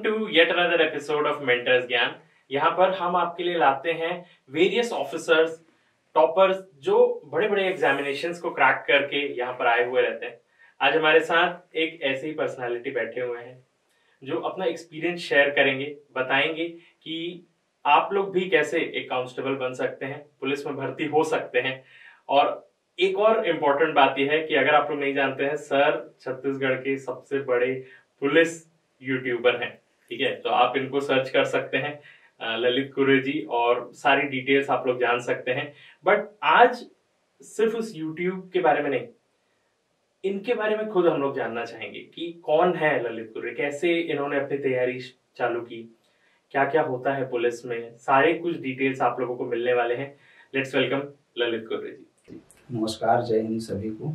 To yet another episode of mentors ज्ञान। यहाँ पर हम आपके लिए लाते हैं वेरियस ऑफिसर्स, टॉपर्स जो बड़े बड़े एग्जामिनेशंस को क्रैक करके यहाँ पर आए हुए रहते हैं। आज हमारे साथ एक ऐसे ही पर्सनालिटी बैठे हुए हैं जो अपना एक्सपीरियंस शेयर करेंगे, बताएंगे कि आप लोग भी कैसे एक कांस्टेबल बन सकते हैं, पुलिस में भर्ती हो सकते हैं। और एक और इम्पोर्टेंट बात यह है कि अगर आप लोग नहीं जानते हैं, सर छत्तीसगढ़ के सबसे बड़े पुलिस यूट्यूबर हैं। ठीक है, तो आप इनको सर्च कर सकते हैं, ललित कुरे जी, और सारी डिटेल्स आप लोग जान सकते हैं। बट आज सिर्फ उस यूट्यूब के बारे में नहीं, इनके बारे में खुद हम लोग जानना चाहेंगे कि कौन है ललित कुरे, कैसे इन्होंने अपनी तैयारी चालू की, क्या क्या होता है पुलिस में, सारे कुछ डिटेल्स आप लोगों को मिलने वाले हैं। लेट्स वेलकम ललित कुरे जी। नमस्कार, जय हिंद सभी को।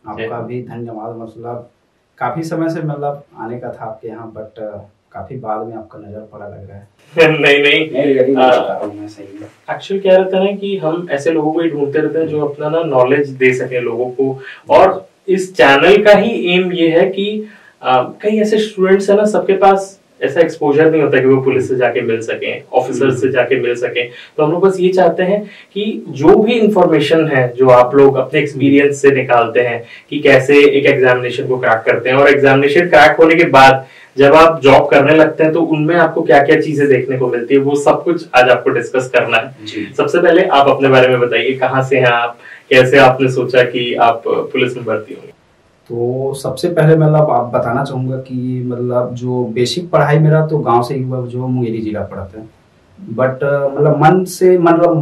आपका भी धन्यवाद। मतलब काफी समय से मतलब आने का था आपके यहाँ, बट काफी बाद में आपका नजर पड़ा लग रहा है। नहीं सही है। एक्चुअली क्या रहता है ना कि हम ऐसे लोगों को ही ढूंढते रहते हैं जो अपना ना नॉलेज दे सके लोगों को। और इस चैनल का ही एम ये है कि कई ऐसे स्टूडेंट्स है ना, सबके पास ऐसा एक्सपोजर नहीं होता कि वो पुलिस से जाके मिल सके, ऑफिसर से जाके मिल सके। तो हम लोग बस ये चाहते हैं कि जो भी इंफॉर्मेशन है जो आप लोग अपने एक्सपीरियंस से निकालते हैं कि कैसे एक एग्जामिनेशन को क्रैक करते हैं, और एग्जामिनेशन क्रैक होने के बाद जब आप जॉब करने लगते हैं तो उनमें आपको क्या क्या चीजें देखने को मिलती है, वो सब कुछ आज आपको डिस्कस करना है। सबसे पहले आप अपने बारे में बताइए, कहाँ से हैं आप, कैसे आपने सोचा कि आप पुलिस में भर्ती होंगे? तो सबसे पहले मतलब आप बताना चाहूंगा कि मतलब जो बेसिक पढ़ाई मेरा तो गांव से ही हुआ, जो मुंगेरी जिला पढ़ाते हैं। बट मतलब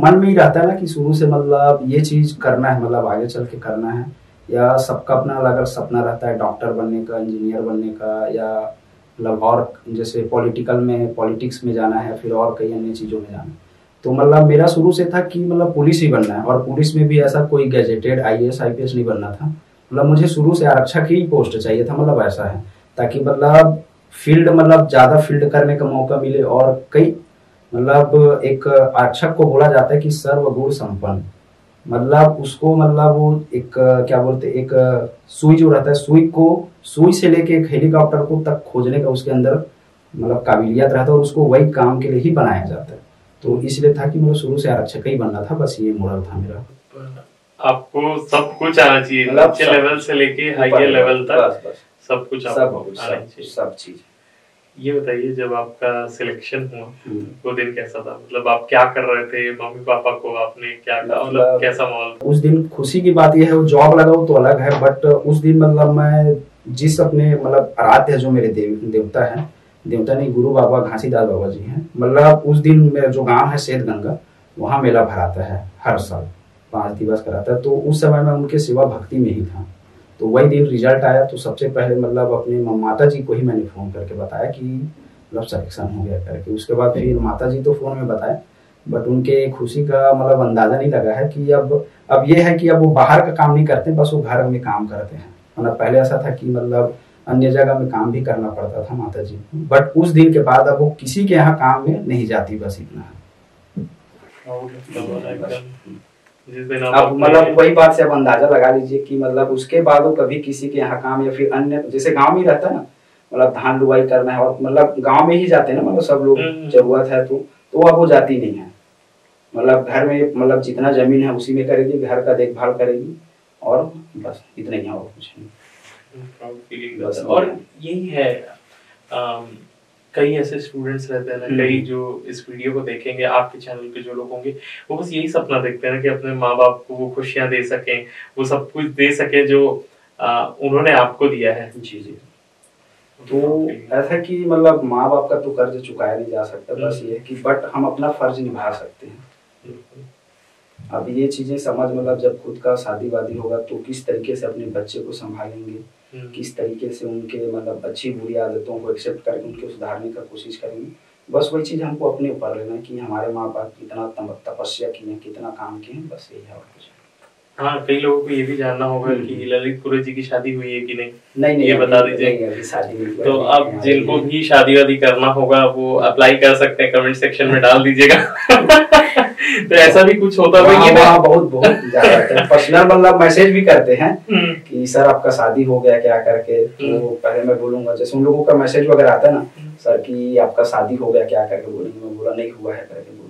मन में ही रहता है ना कि शुरू से मतलब ये चीज करना है, मतलब आगे चल के करना है। या सबका अपना अलग सपना रहता है, डॉक्टर बनने का, इंजीनियर बनने का, या मतलब और जैसे पॉलिटिक्स में जाना है, फिर और कई अन्य चीजों में जाना है। तो मतलब मेरा शुरू से था कि मतलब पुलिस ही बनना है, और पुलिस में भी ऐसा कोई गैजेटेड IAS IPS नहीं बनना था। मतलब मुझे शुरू से आरक्षक ही पोस्ट चाहिए था, मतलब ऐसा है, ताकि मतलब ज्यादा फील्ड करने का मौका मिले। और कई मतलब एक आरक्षक को बोला जाता है कि सर्वगुण संपन्न, मतलब उसको मतलब वो एक क्या बोलते, एक सुई जो रहता है, सुई से लेके एक हेलीकॉप्टर को तक खोजने का उसके अंदर मतलब काबिलियत रहता है, और उसको वही काम के लिए ही बनाया जाता है। तो इसलिए था कि मतलब शुरू से आरक्षक ही बनना था, बस ये मॉडल था मेरा। आपको सब कुछ आना चाहिए, नीचे लेवल से लेके हाईयर लेवल तक सब कुछ आपको आना चाहिए, सब चीज। ये बताइए, जब आपका सिलेक्शन हुआ वो दिन कैसा था? मतलब आप क्या कर रहे थे, मम्मी पापा को आपने क्या कहा, मतलब कैसा माहौल? उस दिन खुशी की बात यह है, जॉब लगा तो अलग है, बट उस दिन मतलब मैं जिस अपने मतलब आराध्य जो मेरे देवता है, देवता नहीं, गुरु बाबा घासीदास बाबा जी हैं। मतलब उस दिन मेरा जो गाँव है सेठ गंगा, वहाँ मेला भराता है हर साल, 5 दिवस कराता है। तो उस समय मैं उनके सेवा भक्ति में ही था। तो वही दिन रिजल्ट आया, तो सबसे पहले मतलब अपने माता जी को ही मैंने फोन करके बताया कि मतलब सिलेक्शन हो गया करके। उसके बाद फिर माता जी तो फोन में बताया, बट उनके खुशी का मतलब अंदाजा नहीं लगा है कि अब ये है कि अब वो बाहर का काम नहीं करते, बस वो घर में काम करते हैं। मतलब पहले ऐसा था कि मतलब अन्य जगह में काम भी करना पड़ता था माता जी को, बट उस दिन के बाद अब वो किसी के यहाँ काम में नहीं जाती, बस इतना है। अब मतलब वही बात से अब अंदाजा लगा लीजिए कि मतलब उसके बाद वो कभी किसी के यहाँ काम, या फिर अन्य जैसे गांव में रहता है ना, मतलब धान लुवाई करना है, और मतलब गांव में ही जाते हैं ना, मतलब सब लोग जरूरत है तो अब वो जाती नहीं है। मतलब घर में मतलब जितना जमीन है उसी में करेगी, घर का देखभाल करेगी, और बस इतना ही है, और कुछ नहीं। और यही है, कई ऐसे स्टूडेंट्स रहते हैं ना, कई जो इस वीडियो को देखेंगे, आपके चैनल पे जो लोग होंगे, वो बस यही सपना देखते हैं ना कि अपने माँ बाप को वो खुशियां दे सकें, वो सब कुछ दे सके जो उन्होंने आपको दिया है। जी। तो ऐसा कि मतलब माँ बाप का तो कर्ज चुकाया नहीं जा सकता, बस ये है कि बट हम अपना फर्ज निभा सकते हैं। अब ये चीजें समझ, मतलब जब खुद का शादी वादी होगा तो किस तरीके से अपने बच्चे को संभालेंगे, किस तरीके से उनके मतलब अच्छी बुरी आदतों को एक्सेप्ट करके उनके सुधारने का कोशिश करेंगे। बस वही चीज हमको अपने ऊपर लेना है कि हमारे माँ बाप कितना तपस्या की है, कितना काम किए हैं, बस यही है, और कुछ। हाँ, कई लोगों को ये भी जानना होगा कि ललित कुरे जी की शादी हुई है कि नहीं? नहीं, ये बता दीजिए। अभी शादी नहीं हुई। तो अब जिनको भी शादी वादी करना होगा वो अप्लाई कर सकते हैं, कमेंट सेक्शन में डाल दीजिएगा। तो ऐसा भी कुछ होता है? बहुत ज्यादा पर्सनल मतलब मैसेज भी करते हैं कि सर आपका शादी हो गया क्या करके। तो पहले मैं बोलूंगा, जैसे उन लोगों का मैसेज वगैरह आता है ना, सर कि आपका शादी हो गया क्या करके बोलेंगे, मैं बोला नहीं हुआ है करके बोलूँगा।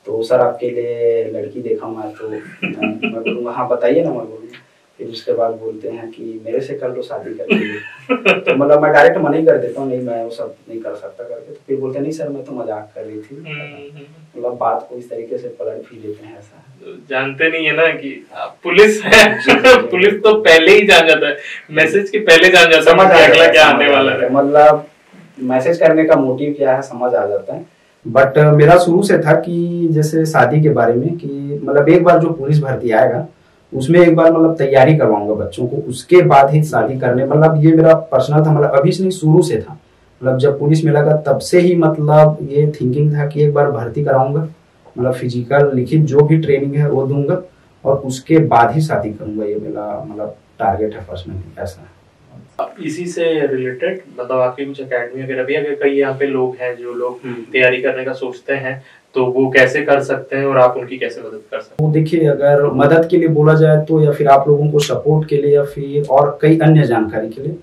तो सर आपके लिए लड़की देखा मैं, तो मैं बोलूँगा हाँ बताइए ना, मैं बोलूँगा। फिर उसके बाद बोलते हैं कि मेरे से कर लो शादी करके। तो मतलब मैं डायरेक्ट मना ही कर देता हूँ, नहीं मैं वो सब नहीं कर सकता करके। तो फिर बोलते नहीं सर मैं तो मजाक कर रही थी। मतलब बात को इस तरीके से पलट भी देते हैं। ऐसा जानते नहीं है ना कि पुलिस है। पुलिस तो पहले ही जान जाता है, मैसेज के पहले जान जाता है समझ अगला क्या आने वाला है। मतलब मैसेज करने का मोटिव क्या है समझ आ जाता है। बट मेरा शुरू से था कि जैसे शादी के बारे में कि मतलब एक बार जो पुलिस भर्ती आएगा उसमें एक बार मतलब तैयारी करवाऊंगा बच्चों को, उसके बाद ही शादी करने, मतलब ये मेरा पर्सनल था। मतलब अभी से नहीं, शुरू से था। मतलब जब पुलिस में लगा तब से ही मतलब ये थिंकिंग था कि एक बार भर्ती कराऊंगा, मतलब फिजिकल लिखित जो भी ट्रेनिंग है वो दूंगा और उसके बाद ही शादी करूंगा। ये मेरा मतलब टारगेट है पर्सनली, ऐसा है। इसी से रिलेटेड मतलब आपकी कुछ एकेडमी वगैरह भी, अगर कई यहाँ पे लोग हैं जो लोग तैयारी करने का सोचते हैं तो वो कैसे कर सकते हैं और आप उनकी कैसे मदद कर सकते हैं? वो देखिए, अगर मदद के लिए बोला जाए तो या फिर आप लोगों को सपोर्ट के लिए या फिर और कई अन्य जानकारी के लिए,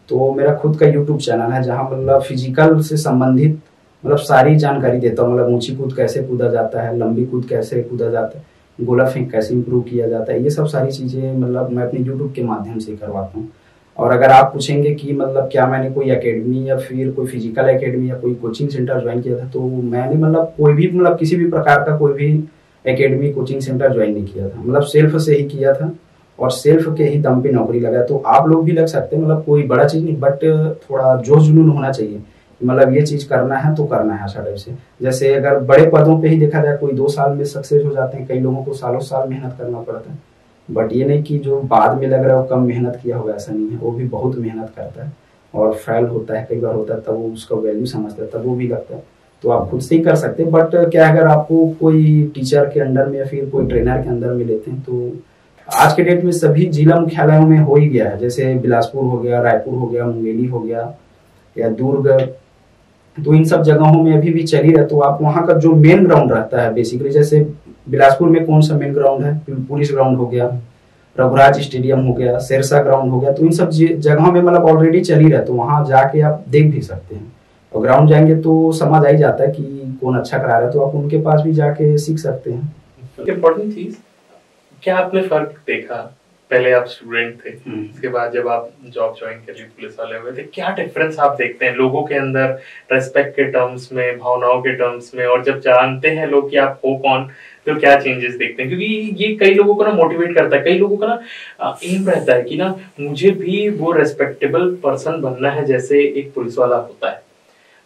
तो मेरा खुद का यूट्यूब चैनल है जहाँ मतलब फिजिकल से संबंधित मतलब सारी जानकारी देता हूँ। मतलब ऊंची कूद कैसे कूदा जाता है, लंबी कूद कैसे कूदा जाता है, गोला फेंक कैसे इंप्रूव किया जाता है, ये सब सारी चीजें मतलब मैं अपने यूट्यूब के माध्यम से करवाता हूँ। और अगर आप पूछेंगे कि मतलब क्या मैंने कोई एकेडमी या फिर कोई फिजिकल एकेडमी या कोई कोचिंग सेंटर ज्वाइन किया था, तो मैंने मतलब कोई भी मतलब किसी भी प्रकार का कोई भी एकेडमी कोचिंग सेंटर ज्वाइन नहीं किया था। मतलब सेल्फ से ही किया था और सेल्फ के ही दम पे नौकरी लगा। तो आप लोग भी लग सकते हैं, मतलब कोई बड़ा चीज नहीं, बट थोड़ा जोश जुनून होना चाहिए। मतलब ये चीज करना है तो करना है, ऐसा टाइप से। जैसे अगर बड़े पदों पे ही देखा जाए, कोई 2 साल में सक्सेस हो जाते हैं, कई लोगों को सालों साल मेहनत करना पड़ता है। बट ये नहीं कि जो बाद में लग रहा है वो कम मेहनत किया होगा, ऐसा नहीं है। वो भी बहुत मेहनत करता है और फेल होता है, कई बार होता है, तब वो उसका वैल्यू समझता है, तब वो भी लगता है। तो आप खुद से ही कर सकते हैं। बट क्या अगर आपको कोई टीचर के अंडर में या फिर कोई ट्रेनर के अंदर में लेते हैं, तो आज के डेट में सभी जिला मुख्यालयों में हो ही गया है। जैसे बिलासपुर हो गया, रायपुर हो गया, मुंगेली हो गया या दुर्ग, तो इन सब जगहों में अभी भी चल ही रहा। तो आप वहाँ का जो मेन ग्राउंड रहता है बेसिकली, जैसे बिलासपुर में कौन सा मेन ग्राउंड है, पुलिस ग्राउंड हो गया, रघुराज स्टेडियम हो गया, शेरशाह ग्राउंड हो गया, तो इन सब जगहों में मतलब ऑलरेडी चल ही रहा है। तो वहां जाके आप देख भी सकते हैं और ग्राउंड जाएंगे तो समझ आ ही जाता है कि कौन अच्छा करा रहा है, तो आप उनके पास भी जाके सीख सकते हैं। इम्पोर्टेंट चीज क्या आपने फर्क देखा? पहले आप स्टूडेंट थे, उसके बाद जब आप जॉब ज्वाइन कर ली, पुलिस वाले हुए थे, क्या डिफरेंस आप देखते हैं लोगों के अंदर, रेस्पेक्ट के टर्म्स में, भावनाओं के टर्म्स में, और जब जानते हैं लोग कि आप हो कौन, तो क्या चेंजेस देखते हैं? क्योंकि ये कई लोगों को ना मोटिवेट करता है, कई लोगों का ना एम रहता है कि ना मुझे भी वो रेस्पेक्टेबल पर्सन बनना है जैसे एक पुलिस वाला होता है।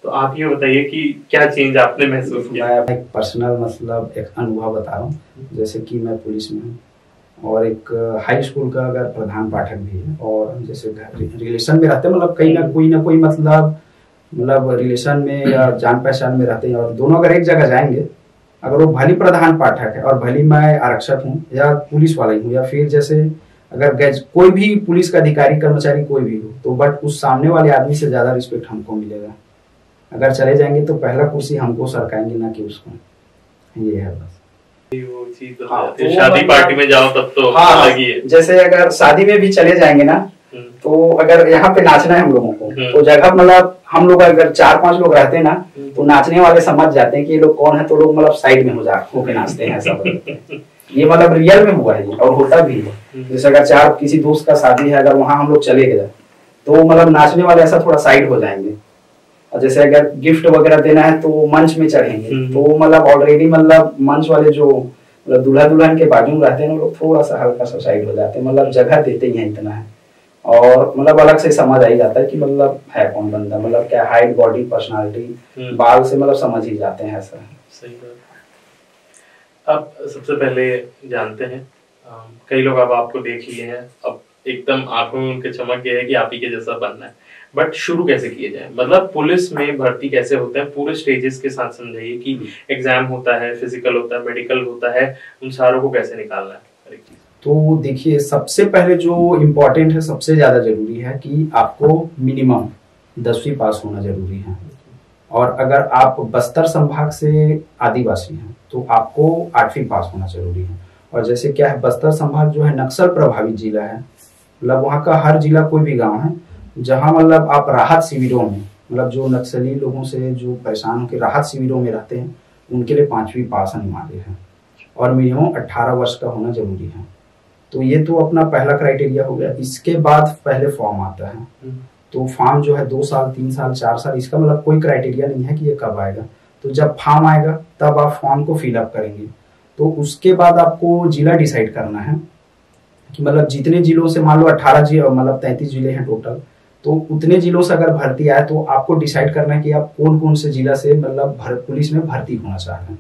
तो आप ये बताइए कि क्या चेंज आपने महसूस किया? मैं एक पर्सनल मतलब एक अनुभव बता रहा हूँ। जैसे कि मैं पुलिस में हूँ और एक हाई स्कूल का अगर प्रधान पाठक भी है, और जैसे रिलेशन में रहते हैं, मतलब कहीं ना कोई मतलब रिलेशन में या जान पहचान में रहते हैं, और दोनों अगर एक जगह जाएंगे, अगर वो भली प्रधान पाठक है और भली मैं आरक्षक हूँ या पुलिस वाला ही हूँ, या फिर जैसे अगर कोई भी पुलिस का अधिकारी कर्मचारी कोई भी हो, तो बट उस सामने वाले आदमी से ज्यादा रिस्पेक्ट हमको मिलेगा। अगर चले जाएंगे तो पहला कुर्सी हमको सरकाएंगे, ना कि उसको। ये है बस। वो चीज तो शादी पार्टी में जाओ तब तो अलग ही है। जैसे अगर शादी में भी चले जाएंगे ना, तो अगर यहाँ पे नाचना है हम लोगों को, तो जगह मतलब हम लोग अगर 4-5 लोग रहते हैं ना, तो नाचने वाले समझ जाते हैं कि ये लोग कौन है, तो लोग मतलब साइड में होके नाचते हैं, ऐसा बोलते हैं। ये मतलब रियल में हुआ है और होता भी है। जैसे अगर किसी दोस्त का शादी है, अगर वहां हम लोग चले गए तो मतलब नाचने वाले ऐसा थोड़ा साइड हो जाएंगे। और जैसे अगर गिफ्ट वगैरह देना है तो मंच में चढ़ेंगे, तो मतलब ऑलरेडी मतलब मंच वाले जो मतलब दूल्हा दुल्हन के बाजू में रहते हैं, लोग थोड़ा सा हल्का सा साइड हो जाते हैं। मतलब जगह देते ही हैं, इतना है। और मतलब अलग से समझ आ ही जाता है कि मतलब है कौन बंदा, मतलब क्या हाइट, बॉडी, पर्सनालिटी, बाल से मतलब समझ ही जाते हैं, ऐसा है। सही बात। अब सबसे पहले जानते हैं, कई लोग अब आपको देख लिए हैं, अब एकदम आंखों में उनके चमक गया है कि आप ही के जैसा बनना है, बट शुरू कैसे किए जाए? मतलब पुलिस में भर्ती कैसे होता है, पूरे स्टेजेस के साथ समझाइए कि एग्जाम होता है, फिजिकल होता है, मेडिकल होता है, उन सारों को कैसे निकालना है। तो देखिए, सबसे पहले जो इम्पोर्टेंट है, सबसे ज्यादा जरूरी है कि आपको मिनिमम 10वीं पास होना जरूरी है। और अगर आप बस्तर संभाग से आदिवासी हैं तो आपको 8वीं पास होना जरूरी है। और जैसे क्या है, बस्तर संभाग जो है नक्सल प्रभावित जिला है, मतलब वहाँ का हर जिला कोई भी गांव है जहां मतलब आप राहत शिविरों में मतलब जो नक्सली लोगों से जो परेशान होकर राहत शिविरों में रहते हैं उनके लिए 5वीं पास अनिवार्य है और मिनिमम 18 वर्ष का होना जरूरी है। तो ये तो अपना पहला क्राइटेरिया हो गया। इसके बाद पहले फॉर्म आता है। तो फॉर्म जो है 2 साल 3 साल 4 साल इसका मतलब कोई क्राइटेरिया नहीं है कि ये कब आएगा। तो जब फॉर्म आएगा तब आप फॉर्म को फिलअप करेंगे। तो उसके बाद आपको जिला डिसाइड करना है कि मतलब जितने जिलों से, मान लो 18 जिले, मतलब 33 जिले हैं टोटल, तो उतने जिलों से अगर भर्ती आए तो आपको डिसाइड करना है कि आप कौन कौन से जिला से मतलब पुलिस में भर्ती होना चाह रहे हैं।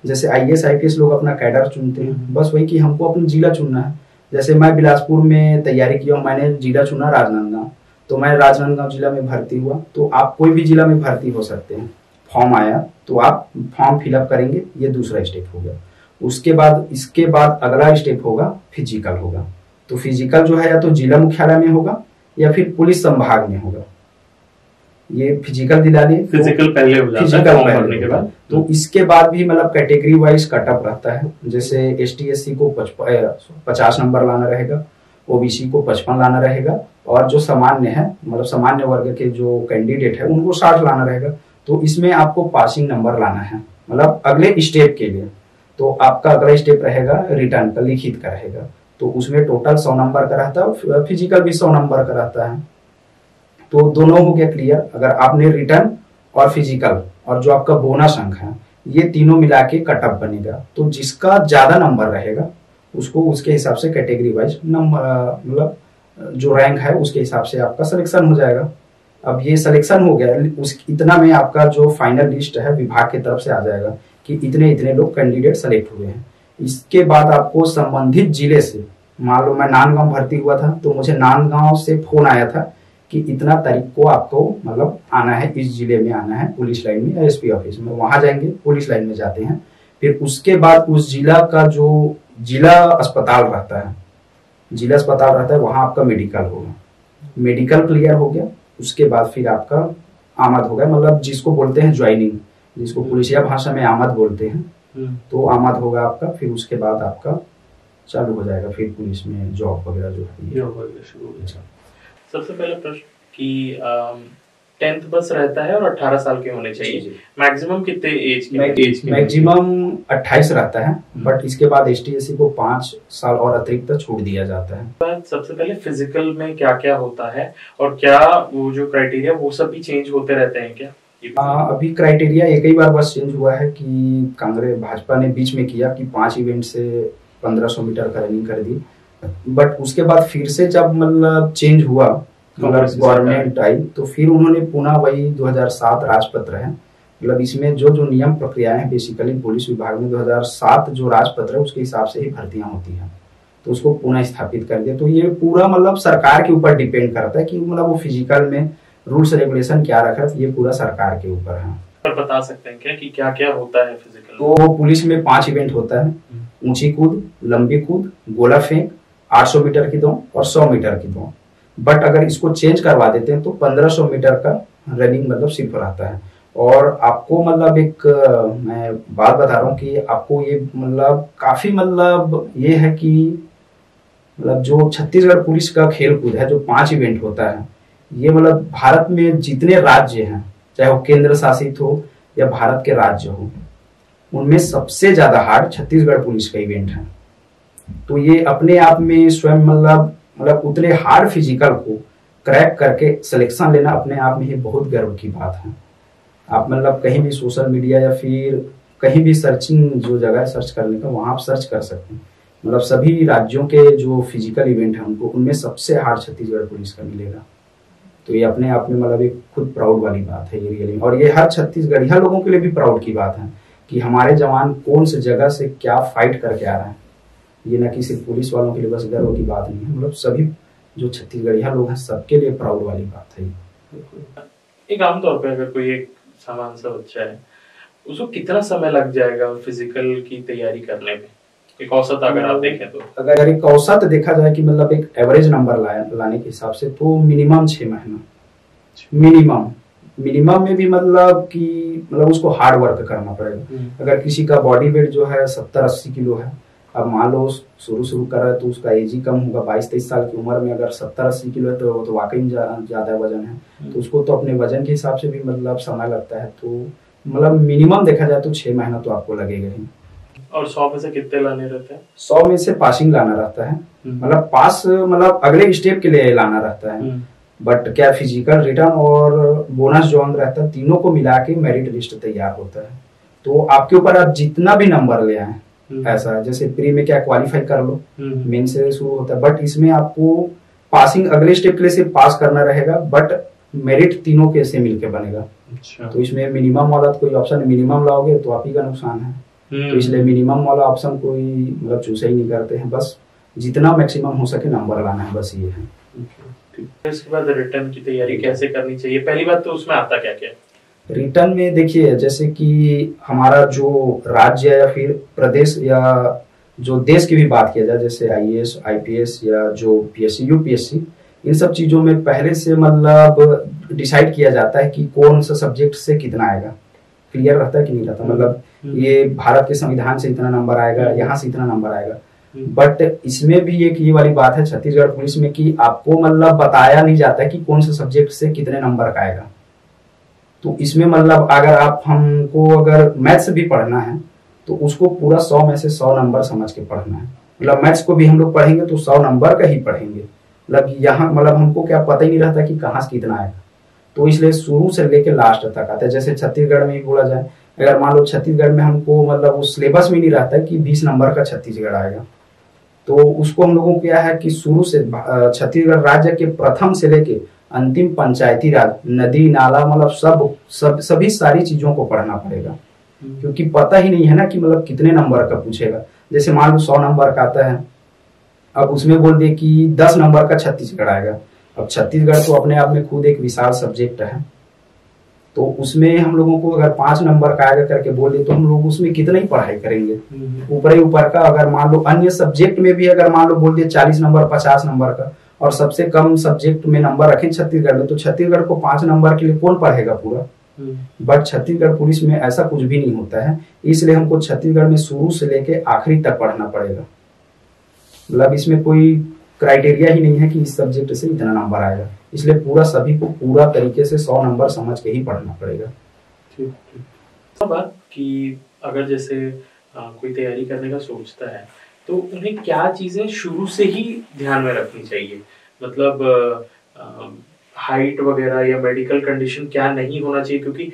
जैसे IAS IPS लोग अपना कैडर चुनते हैं, बस वही कि हमको अपना जिला चुनना है। जैसे मैं बिलासपुर में तैयारी किया हूँ, मैंने जिला चुना राजनांदगांव, तो मैं राजनांदगांव जिला में भर्ती हुआ। तो आप कोई भी जिला में भर्ती हो सकते हैं। फॉर्म आया तो आप फॉर्म फिलअप करेंगे, ये दूसरा स्टेप हो गया। उसके बाद इसके बाद अगला स्टेप होगा फिजिकल होगा। तो फिजिकल जो है या तो जिला मुख्यालय में होगा या फिर पुलिस संभाग में होगा। ये फिजिकल दिला लिए, फिजिकल पहले हो जाता है फिजिकल फॉर्म पहले भरने के बाद। तो इसके बाद भी मतलब कैटेगरी वाइज कटअप रहता है। जैसे ST SC को 50 नंबर लाना रहेगा, OBC को 55 लाना रहेगा, और जो सामान्य है मतलब सामान्य वर्ग के जो कैंडिडेट है उनको 60 लाना रहेगा। तो इसमें आपको पासिंग नंबर लाना है मतलब अगले स्टेप के लिए। तो आपका अगला स्टेप रहेगा रिटर्न का, लिखित का रहेगा। तो उसमें टोटल 100 नंबर का रहता है, फिजिकल भी 100 नंबर का रहता है। तो दोनों हो गया क्लियर। अगर आपने रिटर्न और फिजिकल और जो आपका बोनस अंक है ये तीनों मिला के कटअप बनेगा। तो जिसका ज्यादा नंबर रहेगा उसको उसके हिसाब से कैटेगरी वाइज नंबर मतलब जो रैंक है उसके हिसाब से आपका सिलेक्शन हो जाएगा। अब ये सिलेक्शन हो गया, उस इतना में आपका जो फाइनल लिस्ट है विभाग की तरफ से आ जाएगा कि इतने इतने लोग कैंडिडेट सेलेक्ट हुए हैं। इसके बाद आपको संबंधित जिले से, मान लो मैं नांदगांव भर्ती हुआ था तो मुझे नांदगांव से फोन आया था कि इतना तारीख को आपको मतलब आना है, इस जिले में आना है पुलिस लाइन में, SP ऑफिस में। वहां जाएंगे, पुलिस लाइन में जाते हैं। फिर उसके बाद उस जिला का जो जिला अस्पताल रहता है, जिला अस्पताल रहता है वहां आपका मेडिकल होगा। मेडिकल क्लियर हो गया, उसके बाद फिर आपका आमद हो गया, मतलब जिसको बोलते हैं ज्वाइनिंग, जिसको पुलिसिया भाषा में आमद बोलते हैं। तो आमद होगा आपका, फिर उसके बाद आपका चालू हो जाएगा फिर पुलिस में जॉब वगैरह जो है। सबसे पहले प्रश्न कि 10th बस रहता है और 18 साल के होने चाहिए। मैक्सिमम कितने एज के? मैक्सिमम 28 रहता है, बट इसके बाद ST SC को 5 साल और अतिरिक्त छूट दिया जाता है। सबसे पहले फिजिकल में क्या क्या होता है और क्या वो जो क्राइटेरिया वो सब भी चेंज होते रहते हैं क्या? अभी क्राइटेरिया एक ही बार बस चेंज हुआ है कि कांग्रेस भाजपा ने बीच में किया कि 5 इवेंट से 1500 मीटर का रनिंग कर दी। बट उसके बाद फिर से जब मतलब चेंज हुआ, मतलब गवर्नमेंट आई, तो फिर उन्होंने पुनः वही 2007 राजपत्र है, मतलब इसमें जो जो नियम प्रक्रियाएं हैं बेसिकली पुलिस विभाग में 2007 जो राजपत्र है उसके हिसाब से ही भर्तियां होती हैं, तो उसको पुनः स्थापित कर दिया। तो ये पूरा मतलब सरकार के ऊपर डिपेंड करता है कि मतलब वो फिजिकल में रूल्स रेगुलेशन क्या रखा है, ये पूरा सरकार के ऊपर है। बता सकते हैं क्या कि क्या क्या होता है फिजिकल? तो पुलिस में 5 इवेंट होता है, ऊंची कूद, लंबी कूद, गोला फेंक, 800 मीटर की दौड़ और 100 मीटर की दौड़। बट अगर इसको चेंज करवा देते हैं तो 1500 मीटर का रनिंग मतलब सिर्फ रहता है। और आपको मतलब एक मैं बात बता रहा हूँ कि आपको ये मतलब काफी मतलब ये है कि मतलब जो छत्तीसगढ़ पुलिस का खेल कूद है जो 5 इवेंट होता है, ये मतलब भारत में जितने राज्य हैं, चाहे वो केंद्र शासित हो या भारत के राज्य हो, उनमें सबसे ज्यादा हार्ड छत्तीसगढ़ पुलिस का इवेंट है। तो ये अपने आप में स्वयं मतलब उतने हार्ड फिजिकल को क्रैक करके सिलेक्शन लेना अपने आप में ही बहुत गर्व की बात है। आप मतलब कहीं भी सोशल मीडिया या फिर कहीं भी सर्चिंग जो जगह है सर्च करने का, वहां आप सर्च कर सकते हैं। मतलब सभी राज्यों के जो फिजिकल इवेंट है उनको, उनमें सबसे हार्ड छत्तीसगढ़ पुलिस का मिलेगा। तो ये अपने आप में मतलब एक खुद प्राउड वाली बात है ये रियली। और ये हर छत्तीसगढ़िया लोगों के लिए भी प्राउड की बात है कि हमारे जवान कौन से जगह से क्या फाइट करके आ रहे हैं। ये ना कि सिर्फ पुलिस वालों के लिए बस गर्व की बात नहीं है, मतलब सभी जो छत्तीसगढ़िया लोग हैं सबके लिए प्राउड वाली बात है। एक आमतौर पे अगर कोई एक सामान्य सा बच्चा है, उसको कितना समय लग जाएगा फिजिकल की तैयारी करने में? एक औसत अगर आप देखें तो, अगर एक औसत देखा जाए कि मतलब एक एवरेज नंबर लाने के हिसाब से तो मिनिमम 6 महीना मिनिमम में भी मतलब कि मतलब उसको हार्ड वर्क करना पड़ेगा। अगर किसी का बॉडी वेट जो है 70-80 किलो है अब मान लो शुरू शुरू कर रहा है तो उसका एज ही कम होगा, 22-23 साल की उम्र में अगर 70-80 किलो है तो वाकई में ज्यादा वजन है। तो उसको तो अपने वजन के हिसाब से भी मतलब समय लगता है। तो मतलब मिनिमम देखा जाए तो 6 महीना तो आपको लगेगा ही। और 100 में से कितने लाने रहते हैं? 100 में से पासिंग लाना रहता है, मतलब पास मतलब अगले स्टेप के लिए लाना रहता है। बट क्या फिजिकल, रिटर्न और बोनस जो अंक रहता है, तीनों को मिला के मेरिट लिस्ट तैयार होता है। तो आपके ऊपर आप जितना भी नंबर ले आए, ऐसा जैसे प्री में क्या क्वालिफाई कर लो, मेन से शुरू होता है, बट इसमें आपको पासिंग अगले स्टेप के लिए सिर्फ पास करना रहेगा, बट मेरिट तीनों के से मिलकर बनेगा। अच्छा। तो इसमें मिनिमम वाला कोई ऑप्शन, मिनिमम लाओगे तो आप ही का नुकसान है। तो इसलिए मिनिमम वाला ऑप्शन कोई मतलब चूज ही नहीं करते हैं, बस जितना मैक्सिमम हो सके नंबर लाना है, बस ये है। इसके बाद रिटर्न की तैयारी कैसे करनी चाहिए? पहली बात तो उसमें आता क्या क्या है? रिटर्न में देखिए, जैसे कि हमारा जो राज्य या फिर प्रदेश या जो देश की भी बात किया जाए, जैसे आईएएस, आईपीएस या जो पीएससी, यूपीएससी, इन सब चीजों में पहले से मतलब डिसाइड किया जाता है कि कौन सा सब्जेक्ट से कितना आएगा। क्लियर रहता है कि नहीं रहता, मतलब ये भारत के संविधान से इतना नंबर आएगा, यहाँ से इतना नंबर आएगा। बट इसमें भी एक ये वाली बात है छत्तीसगढ़ पुलिस में कि आपको मतलब बताया नहीं जाता है कि कौन से सब्जेक्ट से कितने नंबर का आएगा। तो इसमें मतलब अगर आप हमको अगर मैथ्स भी पढ़ना है तो उसको पूरा 100 में से 100 नंबर समझ के पढ़ना है। मतलब मैथ्स को भी हम लोग पढ़ेंगे तो 100 नंबर का ही पढ़ेंगे। मतलब यहाँ मतलब हमको क्या पता ही नहीं रहता कि कहाँ से कितना आएगा। तो इसलिए शुरू से लेके लास्ट तक आता है। जैसे छत्तीसगढ़ में ही बोला जाए, अगर मान लो छत्तीसगढ़ में हमको मतलब उस सिलेबस में नहीं रहता है कि 20 नंबर का छत्तीसगढ़ आएगा, तो उसको हम लोगों को क्या है कि शुरू से छत्तीसगढ़ राज्य के प्रथम से लेके अंतिम पंचायती राज, नदी नाला, मतलब सभी सारी चीजों को पढ़ना पड़ेगा, क्योंकि पता ही नहीं है ना कि मतलब कितने नंबर का पूछेगा। जैसे मान लो 100 नंबर का आता है, अब उसमें बोल दे कि 10 नंबर का छत्तीसगढ़ आएगा। अब छत्तीसगढ़ तो अपने आप में खुद एक विशाल सब्जेक्ट है, तो उसमें हम लोगों को अगर 5 नंबर का आएगा करके बोल दे तो हम लोग उसमें कितना ही पढ़ाई करेंगे ऊपर ही ऊपर का। अगर मान लो अन्य सब्जेक्ट में भी अगर मान लो बोल दिए 40 नंबर 50 नंबर का, और सबसे कम सब्जेक्ट में नंबर रखें छत्तीसगढ़ में, तो छत्तीसगढ़ को 5 नंबर के लिए कौन पढ़ेगा पूरा। बट छत्तीसगढ़ पुलिस में ऐसा कुछ भी नहीं होता है, इसलिए हमको छत्तीसगढ़ में शुरू से लेके आखिरी तक पढ़ना पड़ेगा। मतलब इसमें कोई क्राइटेरिया ही नहीं है कि इस सब्जेक्ट से इतना नंबर आएगा, इसलिए पूरा सभी को पूरा तरीके से 100 नंबर समझ के ही पढ़ना पड़ेगा। ठीक ठीक। बात कि अगर जैसे कोई तैयारी करने का सोचता है तो उन्हें क्या चीजें शुरू से ही ध्यान में रखनी चाहिए? मतलब हाइट वगैरह या मेडिकल कंडीशन क्या नहीं होना चाहिए? क्योंकि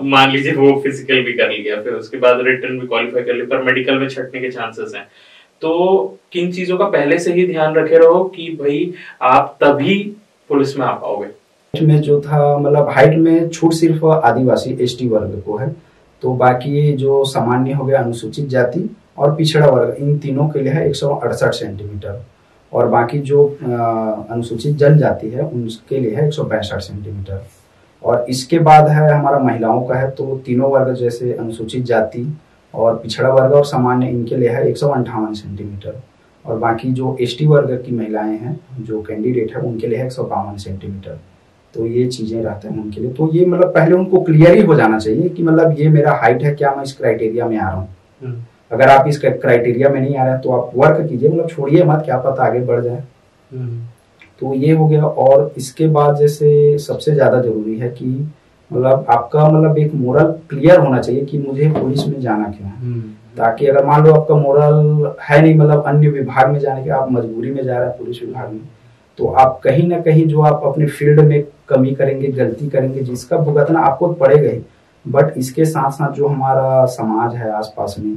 मान लीजिए वो फिजिकल भी कर लिया, फिर उसके बाद रिटन भी क्वालिफाई कर लिया, पर मेडिकल में छटने के चांसेस हैं, तो किन चीजों का पहले से ही ध्यान रखे रहो कि भाई आप तभी पुलिस में आ पाओगे? में जो था मतलब हाइट में छूट सिर्फ आदिवासी एसटी वर्ग को है, तो बाकी जो सामान्य हो गया, अनुसूचित जाति और पिछड़ा वर्ग, इन तीनों के लिए है 168 सेंटीमीटर, और बाकी जो अनुसूचित जनजाति है उनके लिए है 162 सेंटीमीटर। और इसके बाद है हमारा महिलाओं का है, तो तीनों वर्ग जैसे अनुसूचित जाति और पिछड़ा वर्ग और सामान्य, इनके लिए है 158 सेंटीमीटर, और बाकी जो एसटी वर्ग की महिलाएं हैं जो कैंडिडेट है उनके लिए है 152 सेंटीमीटर। तो ये चीजें रहते हैं उनके लिए। तो ये मतलब पहले उनको क्लियर ही हो जाना चाहिए कि मतलब ये मेरा हाइट है, क्या मैं इस क्राइटेरिया में आ रहा हूँ। अगर आप इस क्राइटेरिया में नहीं आ रहे हैं तो आप वर्क कीजिए, मतलब छोड़िए मत, क्या पता आगे बढ़ जाए। तो ये हो गया। और इसके बाद जैसे सबसे ज्यादा जरूरी है कि मतलब आपका मतलब एक मोरल क्लियर होना चाहिए कि मुझे पुलिस में जाना क्यों है। ताकि अगर मान लो आपका मोरल है नहीं, मतलब अन्य विभाग में जाने के, आप मजबूरी में जा रहे हैं पुलिस विभाग में, तो आप कहीं ना कहीं जो आप अपने फील्ड में कमी करेंगे, गलती करेंगे, जिसका भुगतना आपको पड़ेगा ही। बट इसके साथ साथ जो हमारा समाज है आसपास में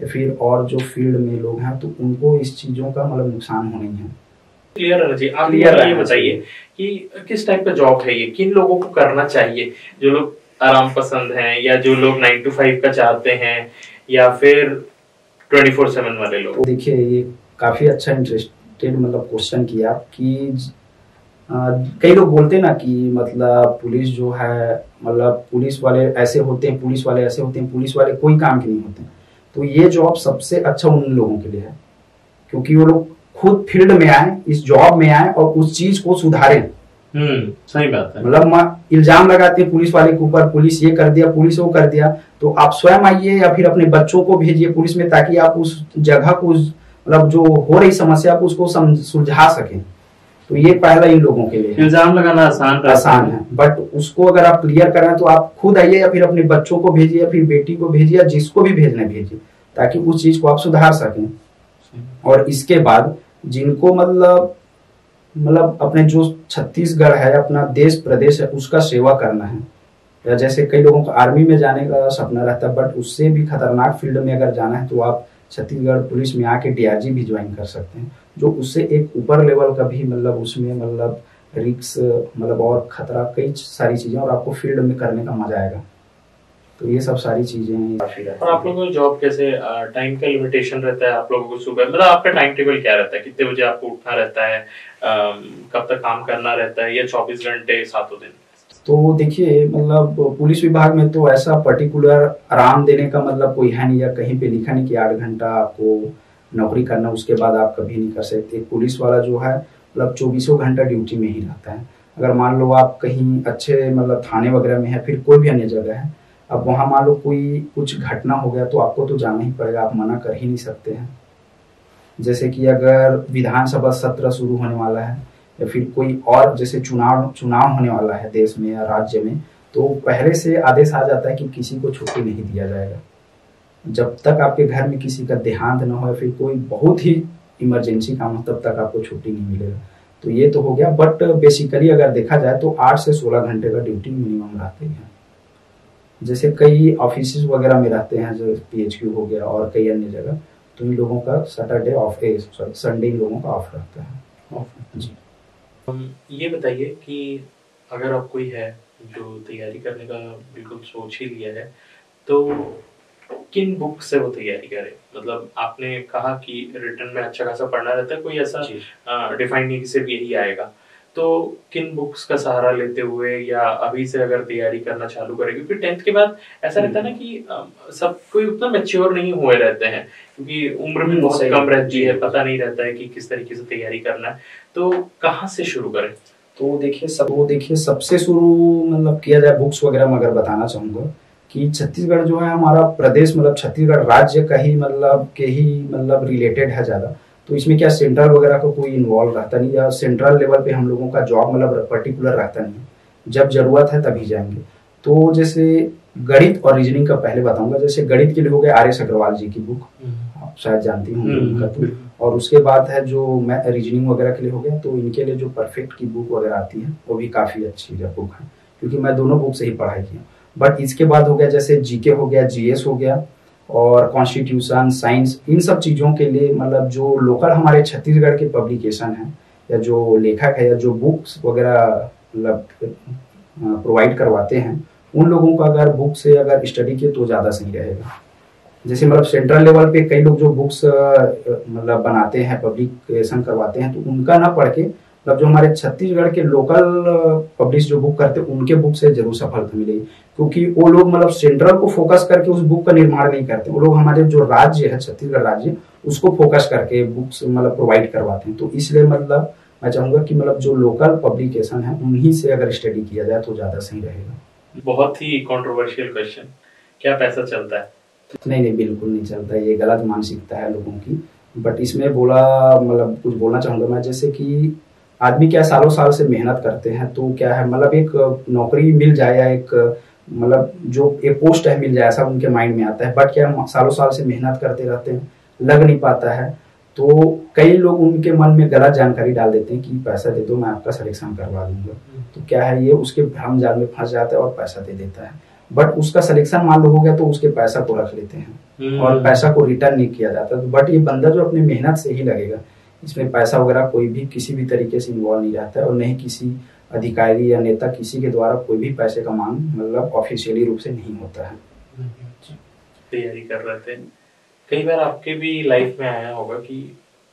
या फिर और जो फील्ड में लोग हैं, तो उनको इस चीजों का मतलब नुकसान होना ही है। क्लियर रहना चाहिए। आप ये बताइए कि किस टाइप का जॉब है ये, किन लोगों को करना चाहिए? जो लोग आराम पसंद हैं, या जो लोग 9 to 5 का चाहते हैं, या फिर 24/7 वाले लोग? देखिए, ये काफी अच्छा इंटरेस्टेड मतलब क्वेश्चन किया कि कई लोग बोलते हैं ना कि मतलब पुलिस जो है, मतलब पुलिस वाले ऐसे होते हैं, पुलिस वाले ऐसे होते हैं, पुलिस वाले कोई काम के नहीं होते हैं। तो ये जॉब सबसे अच्छा उन लोगों के लिए है, क्योंकि वो लोग खुद फील्ड में आए, इस जॉब में आए और उस चीज को सुधारें। सही बात है। मतलब इल्जाम लगाते हैं पुलिस वाले के ऊपर, पुलिस ये कर दिया, पुलिस वो कर दिया, तो आप स्वयं आइए या फिर अपने बच्चों को भेजिए पुलिस में, ताकि आप उस जगह को, उस मतलब जो हो रही समस्या को उसको सुलझा सके। तो ये पहला इन लोगों के लिए इल्जाम लगाना आसान है, बट उसको अगर आप क्लियर करें तो आप खुद आइए या फिर अपने बच्चों को भेजिए या फिर बेटी को भेजिए या जिसको भी भेजना भेजिए, ताकि उस चीज को आप सुधार सकें। और इसके बाद जिनको मतलब अपने जो छत्तीसगढ़ है, अपना देश प्रदेश है, उसका सेवा करना है, या जैसे कई लोगों को आर्मी में जाने का सपना रहता है, बट उससे भी खतरनाक फील्ड में अगर जाना है तो आप छत्तीसगढ़ पुलिस में आके डीआरजी भी ज्वाइन कर सकते हैं, जो उससे एक ऊपर लेवल का भी उसमें रिक्स और खतरा कई सारी चीजें, और आपको फील्ड में करने का मजा आएगा। तो ये सब सारी चीजें काफी रहती है। और आप लोगों को जॉब कैसे, टाइम का लिमिटेशन रहता है आप लोगों को? सुबह आपका टाइम टेबल क्या रहता है, कितने बजे आपको उठना रहता है, कब तक काम करना रहता है, या 24 घंटे 7 दिन? तो देखिए पुलिस विभाग में तो ऐसा पर्टिकुलर आराम देने का कोई है नहीं, या कहीं पे लिखा नहीं कि 8 घंटा आपको नौकरी करना, उसके बाद आप कभी नहीं कर सकते। पुलिस वाला जो है 24 घंटा ड्यूटी में ही रहता है। अगर मान लो आप कहीं अच्छे थाने वगैरह में है, फिर कोई भी अन्य जगह है, अब वहां मान लो कोई कुछ घटना हो गया तो आपको तो जाना ही पड़ेगा, आप मना कर ही नहीं सकते हैं। जैसे कि अगर विधानसभा सत्र शुरू होने वाला है, या फिर कोई और जैसे चुनाव होने वाला है देश में या राज्य में, तो पहले से आदेश आ जाता है कि किसी को छुट्टी नहीं दिया जाएगा जब तक आपके घर में किसी का देहांत न हो, या फिर कोई बहुत ही इमरजेंसी काम हो, तब तक आपको छुट्टी नहीं मिलेगा। तो ये तो हो गया, बट बेसिकली अगर देखा जाए तो 8 से 16 घंटे का ड्यूटी मिनिमम रहते हैं। जैसे कई ऑफिस वगैरह में रहते हैं, जो PHQ हो गया और कई अन्य जगह, तो इन लोगों का सैटरडे ऑफ, संडे इन लोगों का ऑफ रहता है। जी। ये बताइए कि अगर आप कोई है जो तैयारी करने का बिल्कुल सोच ही लिया है, तो किन बुक से वो तैयारी करे? आपने कहा कि रिटर्न में अच्छा खासा पढ़ना रहता है, कोई ऐसा डिफाइन नहीं कि सिर्फ यही आएगा, तो किन बुक्स का सहारा लेते हुए, या अभी से अगर तैयारी करना चालू करें? क्योंकि 10th के बाद ऐसा रहता है ना कि सब कोई उतना मैच्योर नहीं हुए रहते हैं, क्योंकि उम्र भी बहुत कम रहती है, पता नहीं रहता है कि किस तरीके से तैयारी करना है, तो कहाँ से शुरू करें? तो देखिए सबसे शुरू किया जाए बुक्स वगैरह में, अगर बताना चाहूंगा कि छत्तीसगढ़ जो है हमारा प्रदेश, छत्तीसगढ़ राज्य का ही रिलेटेड है ज्यादा। तो इसमें क्या सेंट्रल वगैरह का कोई इन्वॉल्व रहता नहीं, या सेंट्रल लेवल पे हम लोगों का जॉब पर्टिकुलर रहता नहीं, जब जरूरत है तभी जाएंगे। तो जैसे गणित और रीजनिंग का पहले बताऊंगा। जैसे गणित के लिए हो गए RS अग्रवाल जी की बुक, आप शायद जानती होंगे उनका, तो और उसके बाद है जो रीजनिंग वगैरह के लिए हो गया, तो इनके लिए जो परफेक्ट की बुक वगैरह आती है वो भी काफी अच्छी बुक है, क्योंकि मैं दोनों बुक से ही पढ़ाई की। बट इसके बाद हो गया जैसे GK हो गया, GS हो गया, और कॉन्स्टिट्यूशन, साइंस, इन सब चीजों के लिए जो लोकल हमारे छत्तीसगढ़ के पब्लिकेशन है, या जो लेखक है, या जो बुक्स वगैरह प्रोवाइड करवाते हैं, उन लोगों का अगर बुक से अगर स्टडी किए तो ज्यादा सही रहेगा। जैसे सेंट्रल लेवल पे कई लोग जो बुक्स बनाते हैं, पब्लिकेशन करवाते हैं, तो उनका ना पढ़ के जो हमारे छत्तीसगढ़ के लोकल पब्लिश जो बुक करते हैं, उनके बुक से जरूर सफलता मिलेगी, क्योंकि वो लोग सेंट्रल को फोकस करके उस बुक का निर्माण नहीं करते, वो लोग हमारे जो राज्य है छत्तीसगढ़ राज्य, उसको फोकस करके बुक्स प्रोवाइड करवाते हैं। तो इसलिए मैं चाहूंगा कि जो लोकल पब्लिकेशन है उन्हीं से अगर स्टडी किया जाए तो ज्यादा सही रहेगा। बहुत ही कंट्रोवर्शियल क्वेश्चन, क्या पैसा चलता है? नहीं, बिल्कुल नहीं चलता, ये गलत मानसिकता है लोगों की। बट इसमें कुछ बोलना चाहूंगा मैं, जैसे कि आदमी क्या सालों साल से मेहनत करते हैं, तो क्या है एक नौकरी मिल जाए, या एक जो एक पोस्ट है मिल जाए, ऐसा उनके माइंड में आता है। बट क्या सालों साल से मेहनत करते रहते हैं, लग नहीं पाता है, तो कई लोग उनके मन में गलत जानकारी डाल देते हैं कि पैसा दे दो, मैं आपका सिलेक्शन करवा दूंगा। तो क्या है, ये उसके भ्रम जाल में फंस जाता है और पैसा दे देता है। बट उसका सिलेक्शन मान लो हो गया, तो उसके पैसा को रख लेते हैं और पैसा को रिटर्न नहीं किया जाता। बट ये बंदा जो अपनी मेहनत से ही लगेगा, इसमें पैसा वगैरह कोई भी किसी भी तरीके से इन्वॉल्व नहीं रहता है, और नहीं किसी अधिकारी या नेता किसी के द्वारा कोई भी पैसे का मांग ऑफिशियली रूप से नहीं होता है। तैयारी कर रहे थे, कई बार आपके भी लाइफ में आया होगा कि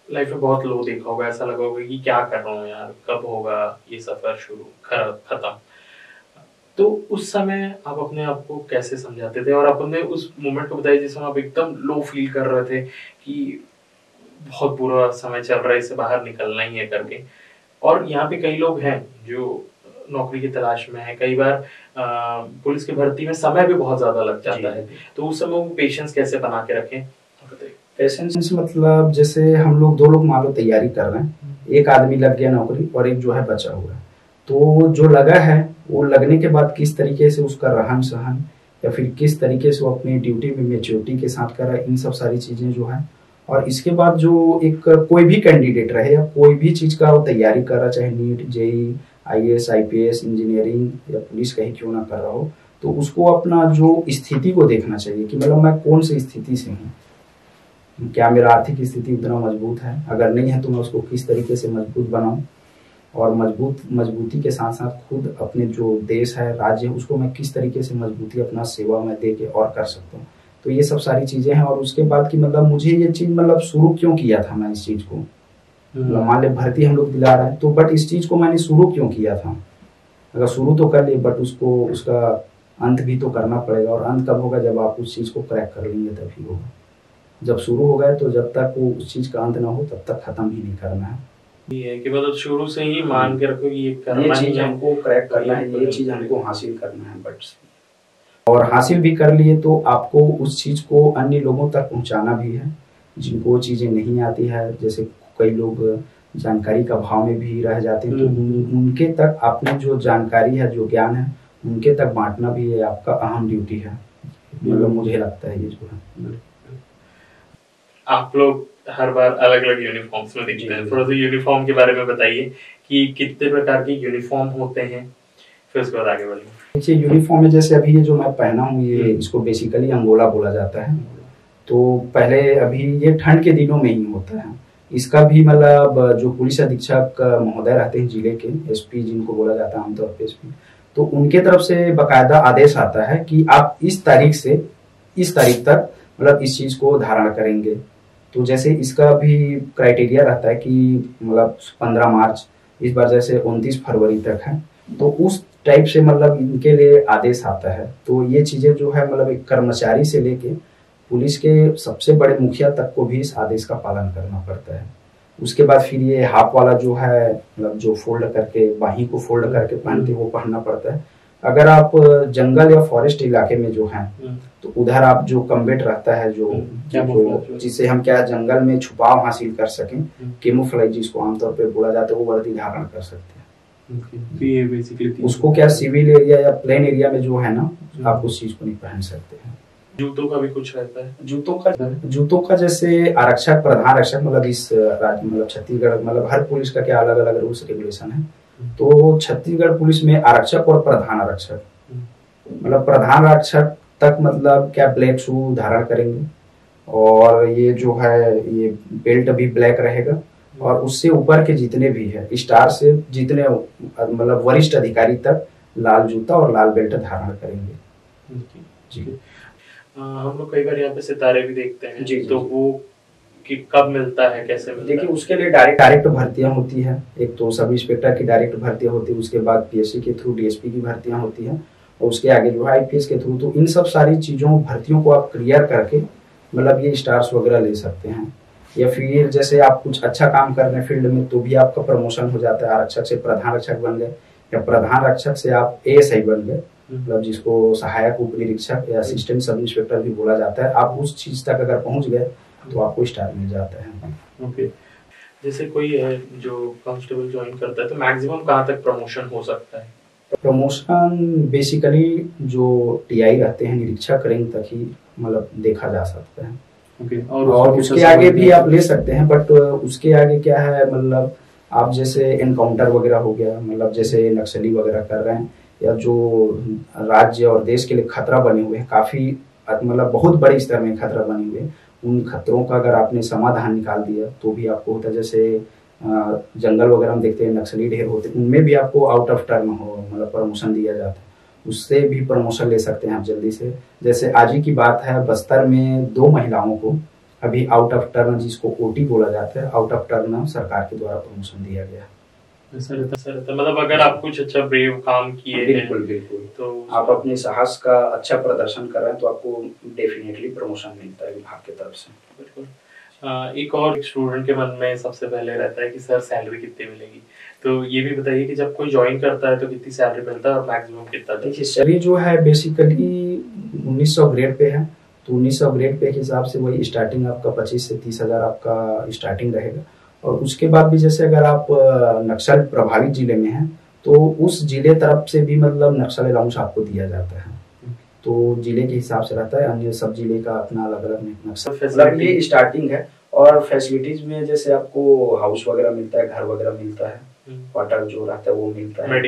लाइफ में बहुत लो देखा होगा, ऐसा लगा होगा कि क्या कर रहा हूँ यार, कब होगा ये सफर शुरू, खत्म। तो उस समय आप अपने आप को कैसे समझाते थे, और आपने उस मोमेंट को बताया जिसमें आप एकदम लो फील कर रहे थे कि बहुत बुरा समय चल रहा है, इससे बाहर निकलना ही है करके। और यहाँ पे कई लोग हैं जो नौकरी की तलाश में है, कई बार पुलिस की भर्ती में समय भी बहुत ज्यादा लग जाता है, तो उस समय वो पेशेंस कैसे बना के रखें? पेशेंस मतलब जैसे हम लोग 2 लोग मान लो तैयारी कर रहे हैं, एक आदमी लग गया नौकरी और एक जो है बचा हुआ है, तो जो लगा है वो लगने के बाद किस तरीके से उसका रहन सहन या फिर किस तरीके से वो अपनी ड्यूटी में मैच्योरिटी के साथ कर रहा है, इन सब सारी चीजें जो है। और इसके बाद जो एक कोई भी कैंडिडेट रहे या कोई भी चीज का वो तैयारी कर रहा, चाहे NEET, JEE, IAS, IPS, engineering या पुलिस का ही क्यों ना कर रहा हो, तो उसको अपना जो स्थिति को देखना चाहिए कि मतलब मैं कौन सी स्थिति से हूँ, क्या मेरा आर्थिक स्थिति उतना मजबूत है, अगर नहीं है तो मैं उसको किस तरीके से मजबूत बनाऊं, और मजबूती के साथ साथ खुद अपने जो देश है, राज्य है, उसको मैं किस तरीके से मजबूती अपना सेवा में दे के और कर सकता हूँ। तो ये सब सारी चीजें हैं। और उसके बाद की मतलब मुझे ये चीज मतलब शुरू क्यों किया था मैं इस चीज को, मतलब मान ले भर्ती हम लोग दिला रहे हैं तो बट इस चीज को मैंने शुरू क्यों किया था, अगर शुरू तो कर लिए बट उसको उसका अंत भी तो करना पड़ेगा। और अंत कब होगा, जब आप उस चीज को क्रैक कर लेंगे तभी होगा। जब शुरू हो गए तो जब तक वो उस चीज का अंत ना हो तब तक खत्म ही नहीं करना है। ये है कि मतलब शुरू से ही मान के रखो ये करना, ये चीज हमको क्रैक करना है, ये चीज हमको हासिल करना है बट, और हासिल भी कर लिए तो आपको उस चीज को अन्य लोगों तक पहुंचाना भी है जिनको वो चीजें नहीं आती है। जैसे कई लोग जानकारी का भाव में भी रह जाते हैं, तो उनके तक आपने जो जानकारी है, जो ज्ञान है, उनके तक बांटना भी है आपका अहम ड्यूटी है। मतलब मुझे लगता है ये जो है। आप लोग हर बार अलग अलग यूनिफॉर्म्स में दिखते हैं, थोड़ा सा यूनिफॉर्म के बारे में बताइए कि कितने प्रकार के यूनिफॉर्म होते हैं, फिर उसके बाद आगे बढ़ेंगे। देखिए यूनिफॉर्म में जैसे अभी ये जो मैं पहना हूँ, ये इसको बेसिकली अंगोला बोला जाता है। तो पहले अभी ये ठंड के दिनों में ही होता है। इसका भी मतलब जो पुलिस अधीक्षक महोदय रहते हैं जिले के, एसपी जिनको बोला जाता है आमतौर पे एसपी, तो उनके तरफ से बकायदा आदेश आता है कि आप इस तारीख से इस तारीख तक मतलब इस चीज को धारण करेंगे। तो जैसे इसका भी क्राइटेरिया रहता है कि मतलब 15 मार्च, इस बार जैसे 29 फरवरी तक है, तो उस टाइप से मतलब इनके लिए आदेश आता है। तो ये चीजें जो है मतलब एक कर्मचारी से लेके पुलिस के सबसे बड़े मुखिया तक को भी इस आदेश का पालन करना पड़ता है। उसके बाद फिर ये हाफ वाला जो है मतलब जो फोल्ड करके बाही को फोल्ड करके पहनते वो पहनना पड़ता है। अगर आप जंगल या फॉरेस्ट इलाके में जो है तो उधर आप जो कम्बेट रहता है, जो जिससे हम क्या जंगल में छुपाव हासिल कर सकें, केमोफ्लेज जिसको आमतौर पे बोला जाता है, वो वर्दी धारण कर सकते हैं। बेसिकली उसको क्या सिविल एरिया या प्लेन एरिया में जो है ना, आप उस चीज को नहीं पहन सकते हैं। जूतों का भी कुछ रहता है? जूतों का जैसे आरक्षक, प्रधान आरक्षक, मतलब इस राज्य मतलब छत्तीसगढ़ मतलब हर पुलिस का क्या अलग अलग रूल्स रेगुलेशन है। तो छत्तीसगढ़ पुलिस में आरक्षक और प्रधान आरक्षक, मतलब प्रधान आरक्षक तक मतलब क्या ब्लैक शू धारण करेंगे, और ये जो है ये बेल्ट भी ब्लैक रहेगा, और उससे ऊपर के जितने भी है स्टार से जितने मतलब वरिष्ठ अधिकारी तक लाल जूता और लाल बेल्ट धारण करेंगे। जी हम लोग कई बार यहाँ पे सितारे भी देखते हैं जी, तो वो कि कब मिलता है, कैसे मिलता है? देखिए उसके लिए डायरेक्ट भर्तियां होती है। एक तो सब इंस्पेक्टर की डायरेक्ट भर्तियां होती है, उसके बाद पीएससी के थ्रू डीएसपी की भर्तियां होती है, और उसके आगे जो है आईपीएस के थ्रू। तो इन सब सारी चीजों भर्तियों को आप क्लियर करके मतलब ये स्टार्स वगैरह ले सकते हैं। या फिर जैसे आप कुछ अच्छा काम कर रहे हैं फील्ड में तो भी आपका प्रमोशन हो जाता है, आरक्षक से प्रधान आरक्षक बन गए, या प्रधान आरक्षक से आप एएसआई बन गए, मतलब जिसको सहायक उप निरीक्षक या असिस्टेंट सब इंस्पेक्टर भी बोला जाता है। आप उस चीज तक अगर पहुंच गए तो आपको स्टार मिल जाता है। ओके। जैसे कोई है जो कांस्टेबल ज्वाइन करता है तो मैक्सिमम कहाँ तक प्रमोशन हो सकता है? प्रमोशन बेसिकली जो टीआई रहते हैं, निरीक्षक रैंक तक ही मतलब देखा जा सकता है। और उसके आगे भी आप ले सकते हैं, बट उसके आगे क्या है मतलब आप जैसे एनकाउंटर वगैरह हो गया, मतलब जैसे नक्सली वगैरह कर रहे हैं, या जो राज्य और देश के लिए खतरा बने हुए हैं, काफी मतलब बहुत बड़े स्तर में खतरा बने हुए, उन खतरों का अगर आपने समाधान निकाल दिया तो भी आपको होता है। जैसे जंगल वगैरह में देखते हैं नक्सली ढेर होते हैं, उनमें भी आपको आउट ऑफ टर्म हो मतलब प्रमोशन दिया जाता है, उससे भी प्रमोशन ले सकते हैं आप जल्दी से। जैसे आज ही की बात है, बस्तर में 2 महिलाओं को अभी आउट ऑफ टर्न, जिसको ओटी बोला जाता है, आउट ऑफ टर्न सरकार के द्वारा प्रमोशन दिया गया। मतलब अगर आप कुछ अच्छा ब्रेव काम किए बिल्कुल तो आप अपने साहस का अच्छा प्रदर्शन कर रहे हैं तो आपको डेफिनेटली प्रमोशन मिलता है विभाग की तरफ से। बिल्कुल। एक और स्टूडेंट के मन में सबसे पहले रहता है कि सर सैलरी कितनी मिलेगी, तो ये भी बताइए कि जब कोई ज्वाइन करता है तो कितनी सैलरी मिलता है और मैक्सिमम कितना? देखिए सैलरी जो है बेसिकली 1900 ग्रेड पे है, तो 1900 ग्रेड पे के हिसाब से वही स्टार्टिंग आपका 25 से 30 हज़ार आपका स्टार्टिंग रहेगा। और उसके बाद भी जैसे अगर आप नक्सल प्रभावित जिले में हैं तो उस जिले तरफ से भी मतलब नक्सल अलाउंस आपको दिया जाता है। तो जिले के हिसाब से रहता है, अन्य सब जिले का अपना अलग अलग नक्सल, मतलब ये स्टार्टिंग है। और फैसिलिटीज में जैसे आपको हाउस वगैरह मिलता है, घर वगैरह मिलता है, क्वार्टर जो रहता है वो मिलता है,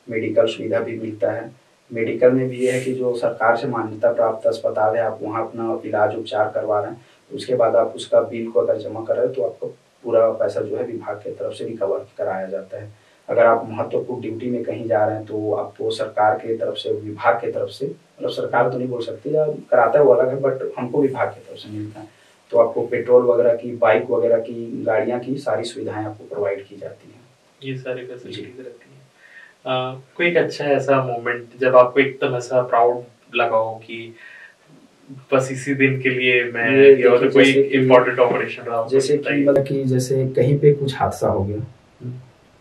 मेडिकल सुविधा भी मिलता है। मेडिकल में भी ये है कि जो सरकार से मान्यता प्राप्त अस्पताल है, आप वहाँ अपना इलाज उपचार करवा रहे हैं, तो उसके बाद आप उसका बिल को अगर जमा कर रहे हैं तो आपको पूरा पैसा जो है विभाग की तरफ से रिकवर कराया जाता है। अगर आप महत्वपूर्ण ड्यूटी में कहीं जा रहे हैं तो आपको सरकार की तरफ से, विभाग की तरफ से, मतलब सरकार तो नहीं बोल सकती, या कराता है वो अलग है, बट हमको विभाग की तरफ से मिलता है। तो आपको पेट्रोल वगैरह की, बाइक वगैरह की, गाड़ियाँ की सारी सुविधाएं आपको प्रोवाइड की जाती हैं। ये सारी फैसिलिटीज रहती हैं। कोई एक अच्छा ऐसा मोमेंट जब आपको एकदम ऐसा प्राउड लगा हो कि बस इसी दिन के लिए मैं गया, तो कोई इम्पोर्टेंट ऑपरेशन रहा हो? जैसे कि मतलब कि जैसे कहीं पे कुछ हादसा हो गया,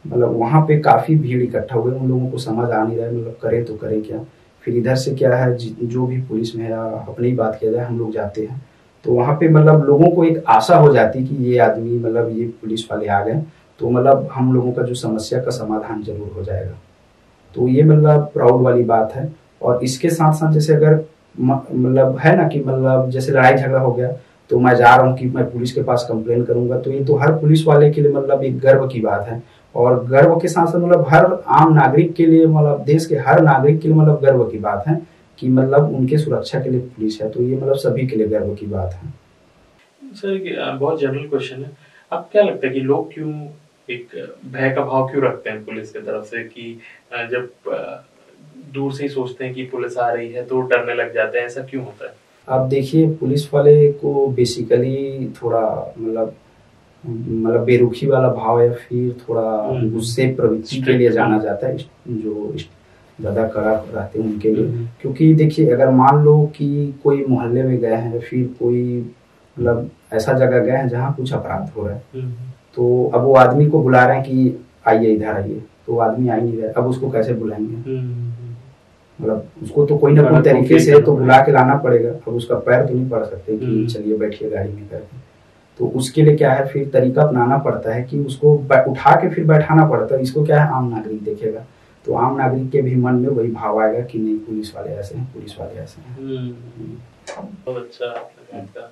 मतलब वहाँ पे काफी भीड़ इकट्ठा हो गई, उन लोगों को समझ आ नहीं रहा है मतलब करें तो करें क्या। फिर इधर से क्या है, जो भी पुलिस में है, अपनी बात किया जाए, हम लोग जाते हैं तो वहाँ पे मतलब लोगों को एक आशा हो जाती है कि ये आदमी, मतलब ये पुलिस वाले आ गए तो मतलब हम लोगों का जो समस्या का समाधान जरूर हो जाएगा। तो ये मतलब प्राउड वाली बात है। और इसके साथ साथ जैसे अगर मतलब है ना कि मतलब जैसे लड़ाई झगड़ा हो गया तो मैं जा रहा हूँ कि मैं पुलिस के पास कंप्लेन करूंगा, तो ये तो हर पुलिस वाले के लिए मतलब एक गर्व की बात है। और गर्व के साथ साथ मतलब हर आम नागरिक के लिए, मतलब देश के हर नागरिक के लिए मतलब गर्व की बात है कि मतलब उनके सुरक्षा के लिए पुलिस है। तो ये मतलब सभी के लिए गर्व की बात है। सर बहुत जनरल क्वेश्चन है, अब क्या लगता है कि लोग क्यों एक भय का भाव क्यों रखते हैं पुलिस की तरफ से, कि जब दूर से ही सोचते हैं कि पुलिस आ रही है तो डरने लग जाते हैं, ऐसा क्यों होता है? आप देखिए, पुलिस वाले को बेसिकली थोड़ा मतलब बेरुखी वाला भाव या फिर थोड़ा गुस्से प्रवृत्ति के लिए जाना जाता है, जो ज्यादा कड़ा रहते हैं उनके लिए। क्योंकि देखिए, अगर मान लो कि कोई मोहल्ले में गए हैं, फिर कोई मतलब ऐसा जगह गए हैं जहाँ कुछ अपराध हो रहा है, तो अब वो आदमी को बुला रहे हैं कि आइए इधर आइए, तो आदमी आ ही नहीं रहा है, अब उसको कैसे बुलाएंगे? मतलब उसको तो कोई ना कोई तरीके से तो बुला के लाना पड़ेगा। अब उसका पैर तो नहीं पड़ सकते कि चलिए बैठिए गाड़ी में करके। तो उसके लिए क्या है, फिर तरीका अपनाना पड़ता है कि उसको उठा के फिर बैठाना पड़ता है। इसको क्या है, आम नागरिक देखेगा तो आम नागरिक के भी मन में वही भाव आएगा कि नहीं, पुलिस वाले ऐसे हैं, पुलिस वाले ऐसे हैं। बहुत अच्छा।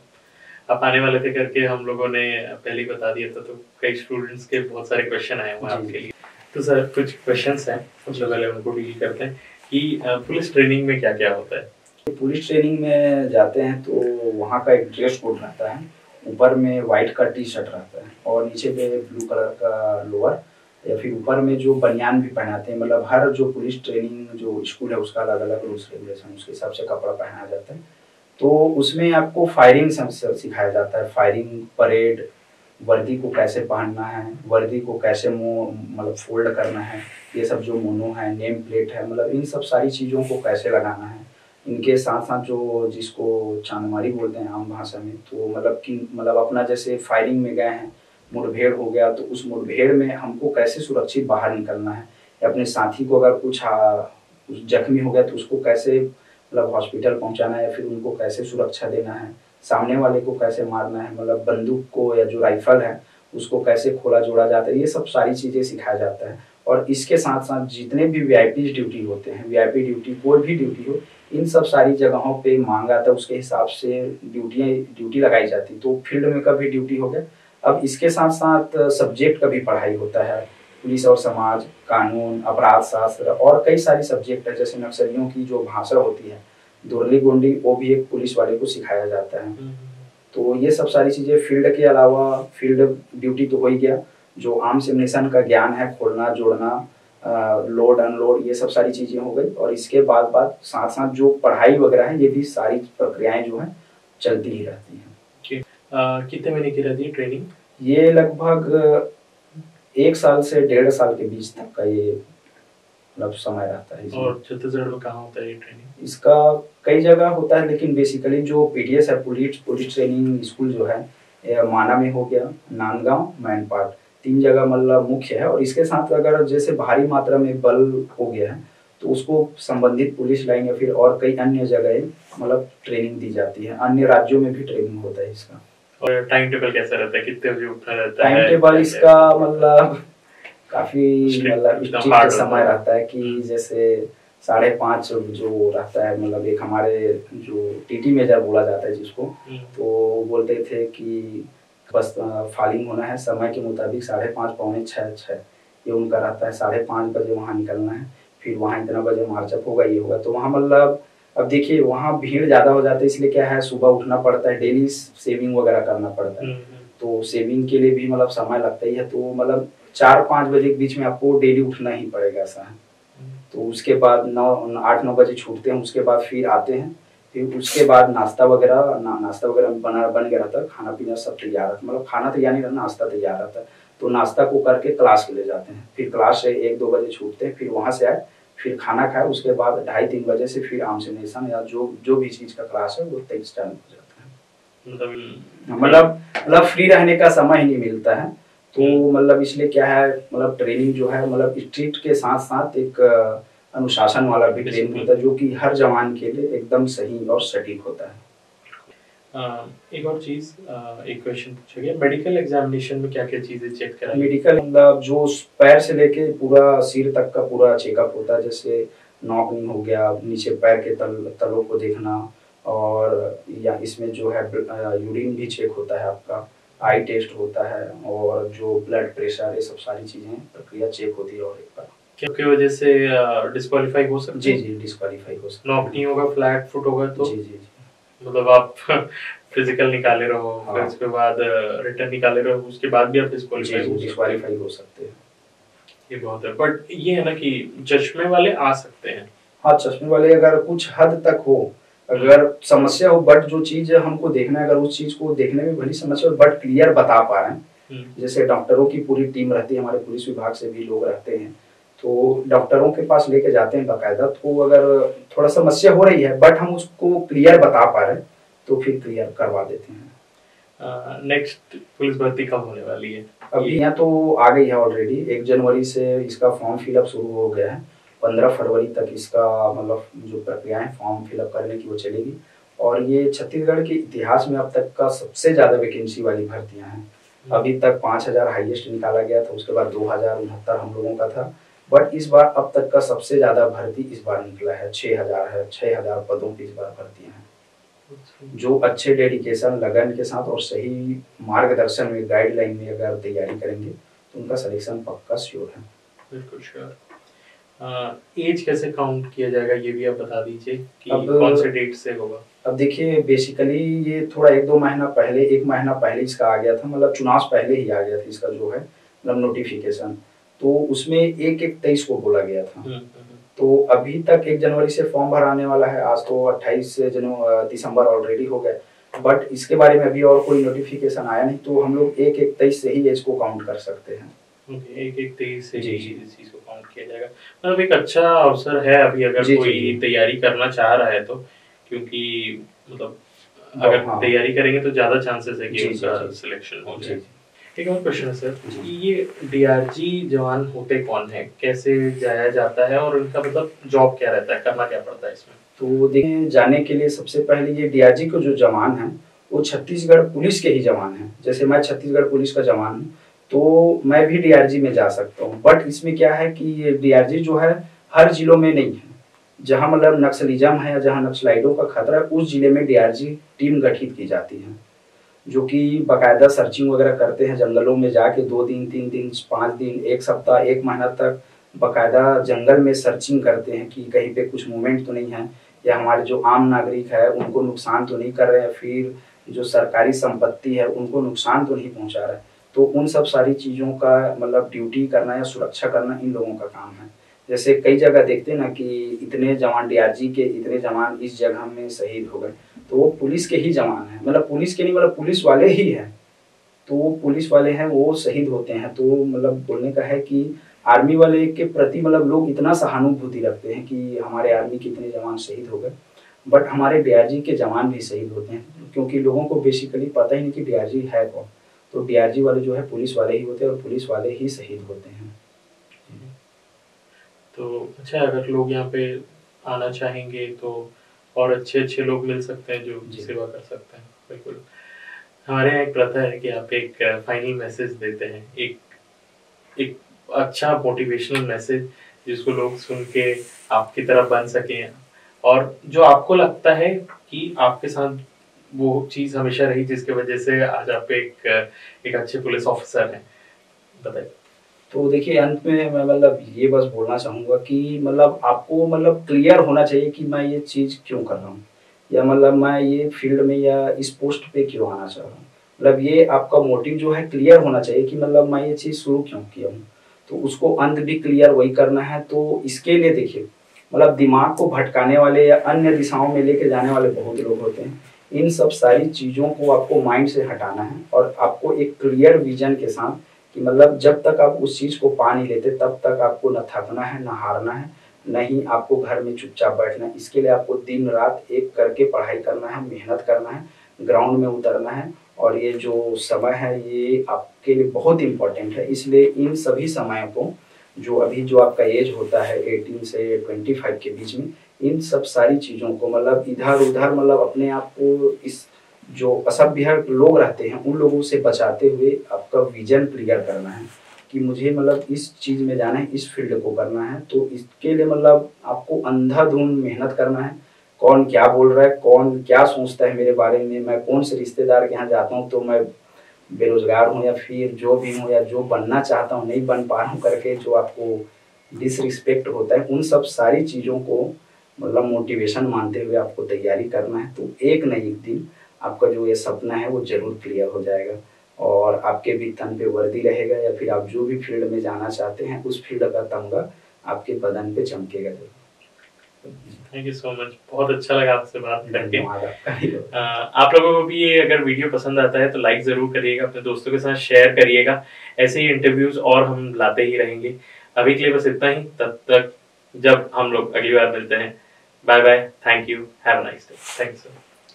आप आने वाले थे करके हम लोगों ने पहले ही बता दिया था, तो कई स्टूडेंट्स के बहुत सारे क्वेश्चन आए हुए आपके लिए। तो सर कुछ क्वेश्चंस हैं, सबसे पहले उनको डील करते हैं कि पुलिस ट्रेनिंग में क्या क्या होता है। पुलिस ट्रेनिंग में जाते हैं तो वहाँ का एक ड्रेस कोड रहता है, ऊपर में व्हाइट का टी शर्ट रहता है और नीचे पे ब्लू कलर का लोअर, या फिर ऊपर में जो बनियान भी पहनाते हैं। मतलब हर जो पुलिस ट्रेनिंग जो स्कूल है उसका अलग अलग रूल्स रेगुलेशन, उसके हिसाब से कपड़ा पहनाया जाता है। तो उसमें आपको फायरिंग सिखाया जाता है, फायरिंग, परेड, वर्दी को कैसे पहनना है, वर्दी को कैसे मतलब फोल्ड करना है, ये सब जो मोनो है, नेम प्लेट है, मतलब इन सब सारी चीज़ों को कैसे लगाना है। इनके साथ साथ जो जिसको चांदमारी बोलते हैं आम भाषा में, तो मतलब कि मतलब अपना जैसे फायरिंग में गए हैं, मुठभेड़ हो गया, तो उस मुठभेड़ में हमको कैसे सुरक्षित बाहर निकलना है, या अपने साथी को अगर कुछ जख्मी हो गया तो उसको कैसे मतलब हॉस्पिटल पहुंचाना है, या फिर उनको कैसे सुरक्षा देना है, सामने वाले को कैसे मारना है, मतलब बंदूक को या जो राइफल है उसको कैसे खोला जोड़ा जाता है, ये सब सारी चीज़ें सिखाया जाता है। और इसके साथ साथ जितने भी वीआईपी ड्यूटी होते हैं, वीआईपी ड्यूटी कोई भी ड्यूटी हो, इन सब सारी जगहों पे मांग आता है, उसके हिसाब से ड्यूटी लगाई जाती है। तो फील्ड में कभी ड्यूटी हो गया। अब इसके साथ साथ सब्जेक्ट का भी पढ़ाई होता है, पुलिस और समाज, कानून, अपराध शास्त्र और कई सारी सब्जेक्ट है। जैसे नक्सलियों की जो भाषा होती है, दुर्ली गोंडी, वो भी एक पुलिस वाले को सिखाया जाता है। तो ये सब सारी चीज़ें फील्ड के अलावा, फील्ड ड्यूटी तो हो ही गया, जो आर्म्स एम्युनिशन का ज्ञान है, खोलना जोड़ना, लोड अनलोड, ये सब सारी चीज़ें हो गई। और इसके बाद साथ साथ जो पढ़ाई वगैरह है, ये भी सारी प्रक्रियाएं जो है चलती ही रहती हैं। कितने महीने की रहती है ट्रेनिंग? ये लगभग 1 साल से 1.5 साल के बीच तक का ये मतलब समय रहता है। और छत्तीसगढ़ में कहाँ होता है ये ट्रेनिंग? इसका कई जगह होता है, लेकिन बेसिकली जो पीटीएस है, पुलिस ट्रेनिंग स्कूल जो है, माना में हो गया, नांदगांव, मैनपाट, 3 जगह मतलब मुख्य है। और इसके साथ अगर जैसे भारी मात्रा में बल हो गया है तो उसको संबंधित पुलिस लाइन या फिर और कई अन्य जगह मतलब ट्रेनिंग दी जाती है, अन्य राज्यों में भी ट्रेनिंग होता है इसका। और टाइम टेबल कैसा रहता है, कितने बजे उठना रहता है? टाइम टेबल इसका मतलब काफी मतलब स्ट्रिक्ट समय रहता है कि जैसे 5:30 जो रहता है, मतलब एक हमारे जो टीटी मेजर बोला जाता है जिसको, तो बोलते थे कि बस फालिंग होना है समय के मुताबिक 5:30 पौने 6 ये उनका रहता है। 5:30 बजे वहाँ निकलना है, फिर वहाँ इतना बजे मार्चअप होगा, ये होगा। तो वहाँ मतलब अब देखिए वहाँ भीड़ ज़्यादा हो जाती है, इसलिए क्या है सुबह उठना पड़ता है, डेली सेविंग वगैरह करना पड़ता है। तो सेविंग के लिए भी मतलब समय लगता ही है, तो मतलब 4-5 बजे के बीच में आपको डेली उठना ही पड़ेगा ऐसा है। तो उसके बाद 8-9 बजे छूटते हैं, उसके बाद फिर आते हैं, फिर उसके बाद नाश्ता वगैरह बन गया रहता है, खाना पीना सब तैयार रहता है, मतलब खाना तैयार नहीं रहता, नाश्ता तैयार रहता है। तो नाश्ता को करके क्लास के लिए जाते हैं, फिर क्लास से 1-2 बजे छूटते हैं, फिर वहाँ से आए, फिर खाना खाए, उसके बाद 2:30-3 बजे से फिर आमसेनेशन या जो भी चीज़ का क्लास है वो तेज टाइम हो जाता है। मतलब फ्री रहने का समय ही नहीं मिलता है। तो मतलब इसलिए क्या है, मतलब ट्रेनिंग जो है मतलब स्ट्रिक्ट के साथ साथ एक अनुशासन वाला भी ट्रेनिंग होता है, जो कि हर जवान के लिए एकदम सही और सटीक होता है। एक और चीज, एक क्वेश्चन पूछा गया, मेडिकल एग्जामिनेशन में क्या क्या चीजें चेक कराई? मेडिकल मतलब जो पैर से लेके पूरा सिर तक का पूरा चेकअप होता है, जैसे नॉकनी हो गया, नीचे पैर के तलों को देखना, और या इसमें जो है यूरिन भी चेक होता है आपका, आई टेस्ट होता है, और जो ब्लड प्रेशर, ये सब सारी चीजें प्रक्रिया चेक होती है। और एक बार की वजह से डिस्क्वालीफाई हो सकते हैं? जी डिस्क्वालीफाई हो सकते हैं। नॉक नहीं होगा, फ्लैट फुट होगा तो जी मतलब आप फिजिकल निकाले रहो, फिर उसके बाद रिटर्न निकाले रहो, उसके बाद भी आप डिस्क्वालीफाई हो सकते हैं। ये बहुत है, बट ये है ना कि चश्मे वाले आ सकते हैं। हाँ, चश्मे वाले अगर कुछ हद तक हो, अगर समस्या हो, बट जो चीज हमको देखना है, अगर उस चीज को देखने में भली समस्या हो बट क्लियर बता पा रहे हैं, जैसे डॉक्टरों की पूरी टीम रहती है, हमारे पुलिस विभाग से भी लोग रहते हैं, तो डॉक्टरों के पास लेके जाते हैं बाकायदा। तो अगर थोड़ा समस्या हो रही है बट हम उसको क्लियर बता पा रहे हैं, तो फिर क्लियर करवा देते हैं। नेक्स्ट पुलिस भर्ती कब होने वाली है? अभी यहाँ तो आ गई है ऑलरेडी, 1 जनवरी से इसका फॉर्म फिलअप शुरू हो गया है। 15 फरवरी तक इसका मतलब जो प्रक्रिया है फॉर्म फिलअप करने की वो चलेगी। और ये छत्तीसगढ़ के इतिहास में अब तक का सबसे ज्यादा वैकेंसी वाली भर्तियां हैं। अभी तक 5000 हाईएस्ट निकाला गया था, उसके बाद 2069 हम लोगों का था, बट इस बार अब तक का सबसे ज्यादा भर्ती इस बार निकला है, 6000 है। 6000 पदों की इस बार भर्तियां हैं। जो अच्छे डेडिकेशन लगन के साथ और सही मार्गदर्शन में, गाइडलाइन में अगर तैयारी करेंगे तो उनका सिलेक्शन पक्का श्योर है। बिल्कुल श्योर। एज कैसे काउंट किया जाएगा ये भी आप बता दीजिए कि कौन से डेट से होगा? अब देखिए बेसिकली ये थोड़ा 1-2 महीना पहले, 1 महीना पहले इसका आ गया था, मतलब चुनाव से पहले ही आ गया था इसका जो है मतलब नोटिफिकेशन। तो उसमें 1-1-23 को बोला गया था। तो अभी तक 1 जनवरी से फॉर्म भराने वाला है, आज तो 28 दिसंबर ऑलरेडी हो गए, बट इसके बारे में अभी और कोई नोटिफिकेशन आया नहीं, तो हम लोग 1-1-23 से ही एज को काउंट कर सकते हैं। 1-1-23 से ही इस चीज को काउंट किया जाएगा। मतलब एक अच्छा अवसर है अभी अगर कोई तैयारी करना चाह रहा है तो, क्योंकि मतलब अगर तैयारी करेंगे तो ज्यादा चांसेस है कि उसका सिलेक्शन हो जाए। एक और क्वेश्चन है सर, ये डीआरजी जवान होते कौन है, कैसे जाया जाता है और उनका मतलब जॉब क्या रहता है, करना क्या पड़ता है इसमें? तो देखिए जाने के लिए सबसे पहले ये डीआरजी को जो जवान है वो छत्तीसगढ़ पुलिस के ही जवान है। जैसे मैं छत्तीसगढ़ पुलिस का जवान हूँ तो मैं भी डीआरजी में जा सकता हूँ, बट इसमें क्या है कि ये डीआरजी जो है हर जिलों में नहीं है। जहाँ मतलब नक्सलिज्म है या जहाँ नक्सलाइटों का खतरा है उस जिले में डीआरजी टीम गठित की जाती है, जो कि बाकायदा सर्चिंग वगैरह करते हैं, जंगलों में जाके 2 दिन 3 दिन 5 दिन 1 सप्ताह 1 महीना तक बाकायदा जंगल में सर्चिंग करते हैं कि कहीं पे कुछ मूवमेंट तो नहीं है, या हमारे जो आम नागरिक है उनको नुकसान तो नहीं कर रहे हैं, फिर जो सरकारी संपत्ति है उनको नुकसान तो नहीं पहुंचा रहे। तो उन सब सारी चीज़ों का मतलब ड्यूटी करना या सुरक्षा करना इन लोगों का काम है। जैसे कई जगह देखते हैं ना कि इतने जवान डीआरजी के इतने जवान इस जगह में शहीद हो गए, तो वो पुलिस के ही जवान हैं, मतलब पुलिस के नहीं मतलब पुलिस वाले ही हैं, तो वो पुलिस वाले हैं वो शहीद होते हैं। तो मतलब बोलने का है कि आर्मी वाले के प्रति मतलब लोग इतना सहानुभूति रखते हैं कि हमारे आर्मी के इतने जवान शहीद हो गए, बट हमारे डीआरजी के जवान भी शहीद होते हैं, क्योंकि लोगों को बेसिकली पता ही नहीं कि डीआरजी है कौन। तो डीआरजी वाले जो है पुलिस वाले ही होते हैं और पुलिस वाले ही शहीद होते हैं। तो अच्छा, अगर लोग यहाँ पे आना चाहेंगे तो और अच्छे लोग मिल सकते हैं जो जी। सेवा कर सकते हैं। बिल्कुल। हमारे यहाँ एक प्रथा है कि आप एक फाइनल मैसेज देते हैं, एक एक अच्छा मोटिवेशनल मैसेज जिसको लोग सुन के आपकी तरह बन सकें, और जो आपको लगता है कि आपके साथ वो चीज़ हमेशा रही जिसकी वजह से आज आप एक अच्छे पुलिस ऑफिसर हैं। बताइए। तो देखिए अंत में मैं ये बस बोलना चाहूँगा कि आपको क्लियर होना चाहिए कि मैं ये चीज़ क्यों कर रहा हूँ, या मैं ये फ़ील्ड में या इस पोस्ट पे क्यों आना चाह रहा हूँ। ये आपका मोटिव जो है क्लियर होना चाहिए कि मैं ये चीज़ शुरू क्यों किया हूँ। तो उसको अंत भी क्लियर वही करना है। तो इसके लिए देखिए दिमाग को भटकाने वाले या अन्य दिशाओं में लेके जाने वाले बहुत लोग होते हैं। इन सब सारी चीज़ों को आपको माइंड से हटाना है और आपको एक क्लियर विज़न के साथ कि जब तक आप उस चीज़ को पा नहीं लेते तब तक आपको न थकना है, न हारना है, न ही आपको घर में चुपचाप बैठना है। इसके लिए आपको दिन-रात एक करके पढ़ाई करना है, मेहनत करना है, ग्राउंड में उतरना है और ये जो समय है ये आपके लिए बहुत इम्पोर्टेंट है। इसलिए इन सभी समयों को जो आपका एज होता है 18 से 25 के बीच में, इन सब सारी चीज़ों को इधर-उधर अपने आप को इस जो असभ्य लोग रहते हैं उन लोगों से बचाते हुए आपका विजन क्लियर करना है कि मुझे इस चीज़ में जाना है, इस फील्ड को करना है। तो इसके लिए आपको अंधाधुंध मेहनत करना है। कौन क्या बोल रहा है, कौन क्या सोचता है मेरे बारे में, मैं कौन से रिश्तेदार के यहाँ जाता हूँ तो मैं बेरोज़गार हूँ या फिर जो भी हूँ या जो बनना चाहता हूँ नहीं बन पा रहा हूँ करके जो आपको डिसरिस्पेक्ट होता है, उन सब सारी चीज़ों को मोटिवेशन मानते हुए आपको तैयारी करना है। तो एक न एक दिन आपका जो ये सपना है वो ज़रूर क्लियर हो जाएगा और आपके भी तन पे वर्दी रहेगा या फिर आप जो भी फील्ड में जाना चाहते हैं उस फील्ड का तमगा आपके बदन पे चमकेगा ज़रूर। Thank you so much. बहुत अच्छा लगा आपसे बात करके। धन्यवाद आपका भी। आप लोगों को भी ये अगर वीडियो पसंद आता है तो लाइक ज़रूर करिएगा, अपने दोस्तों के साथ शेयर करिएगा। ऐसे ही इंटरव्यूज़ और हम लाते ही रहेंगे। अभी के लिए बस इतना ही, तब तक जब हम लोग अगली बार मिलते हैं, bye bye, thank you, have a nice day. Thanks.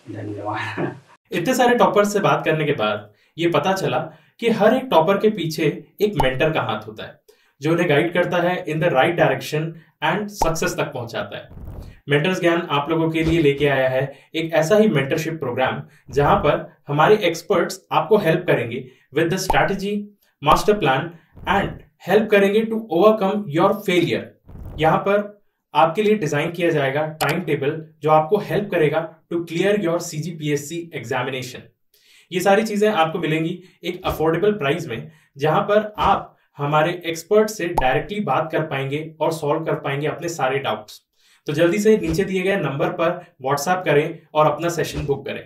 धन्यवाद। इतने सारे टॉपर्स से बात करने के बाद ये पता चला कि हर एक टॉपर के पीछे एक मेंटर का हाथ होता है जो उन्हें गाइड करता है in the right direction and success तक पहुंचाता है। मेंटर्स ज्ञान आप लोगों के लिए लेके आया है एक ऐसा ही मेंटरशिप प्रोग्राम जहां पर हमारे एक्सपर्ट्स आपको हेल्प करेंगे with the strategy, master plan and help करेंगे टू ओवरकम योर फेलियर। यहाँ पर आपके लिए डिजाइन किया जाएगा टाइम टेबल जो आपको हेल्प करेगा to clear your CGPSC examination. ये सारी चीजें आपको मिलेंगी एक अफोर्डेबल प्राइस में, जहां पर आप हमारे एक्सपर्ट से डायरेक्टली बात कर पाएंगे और सॉल्व कर पाएंगे अपने सारे डाउट्स। तो जल्दी से नीचे दिए गए नंबर पर व्हाट्सएप करें और अपना सेशन बुक करें।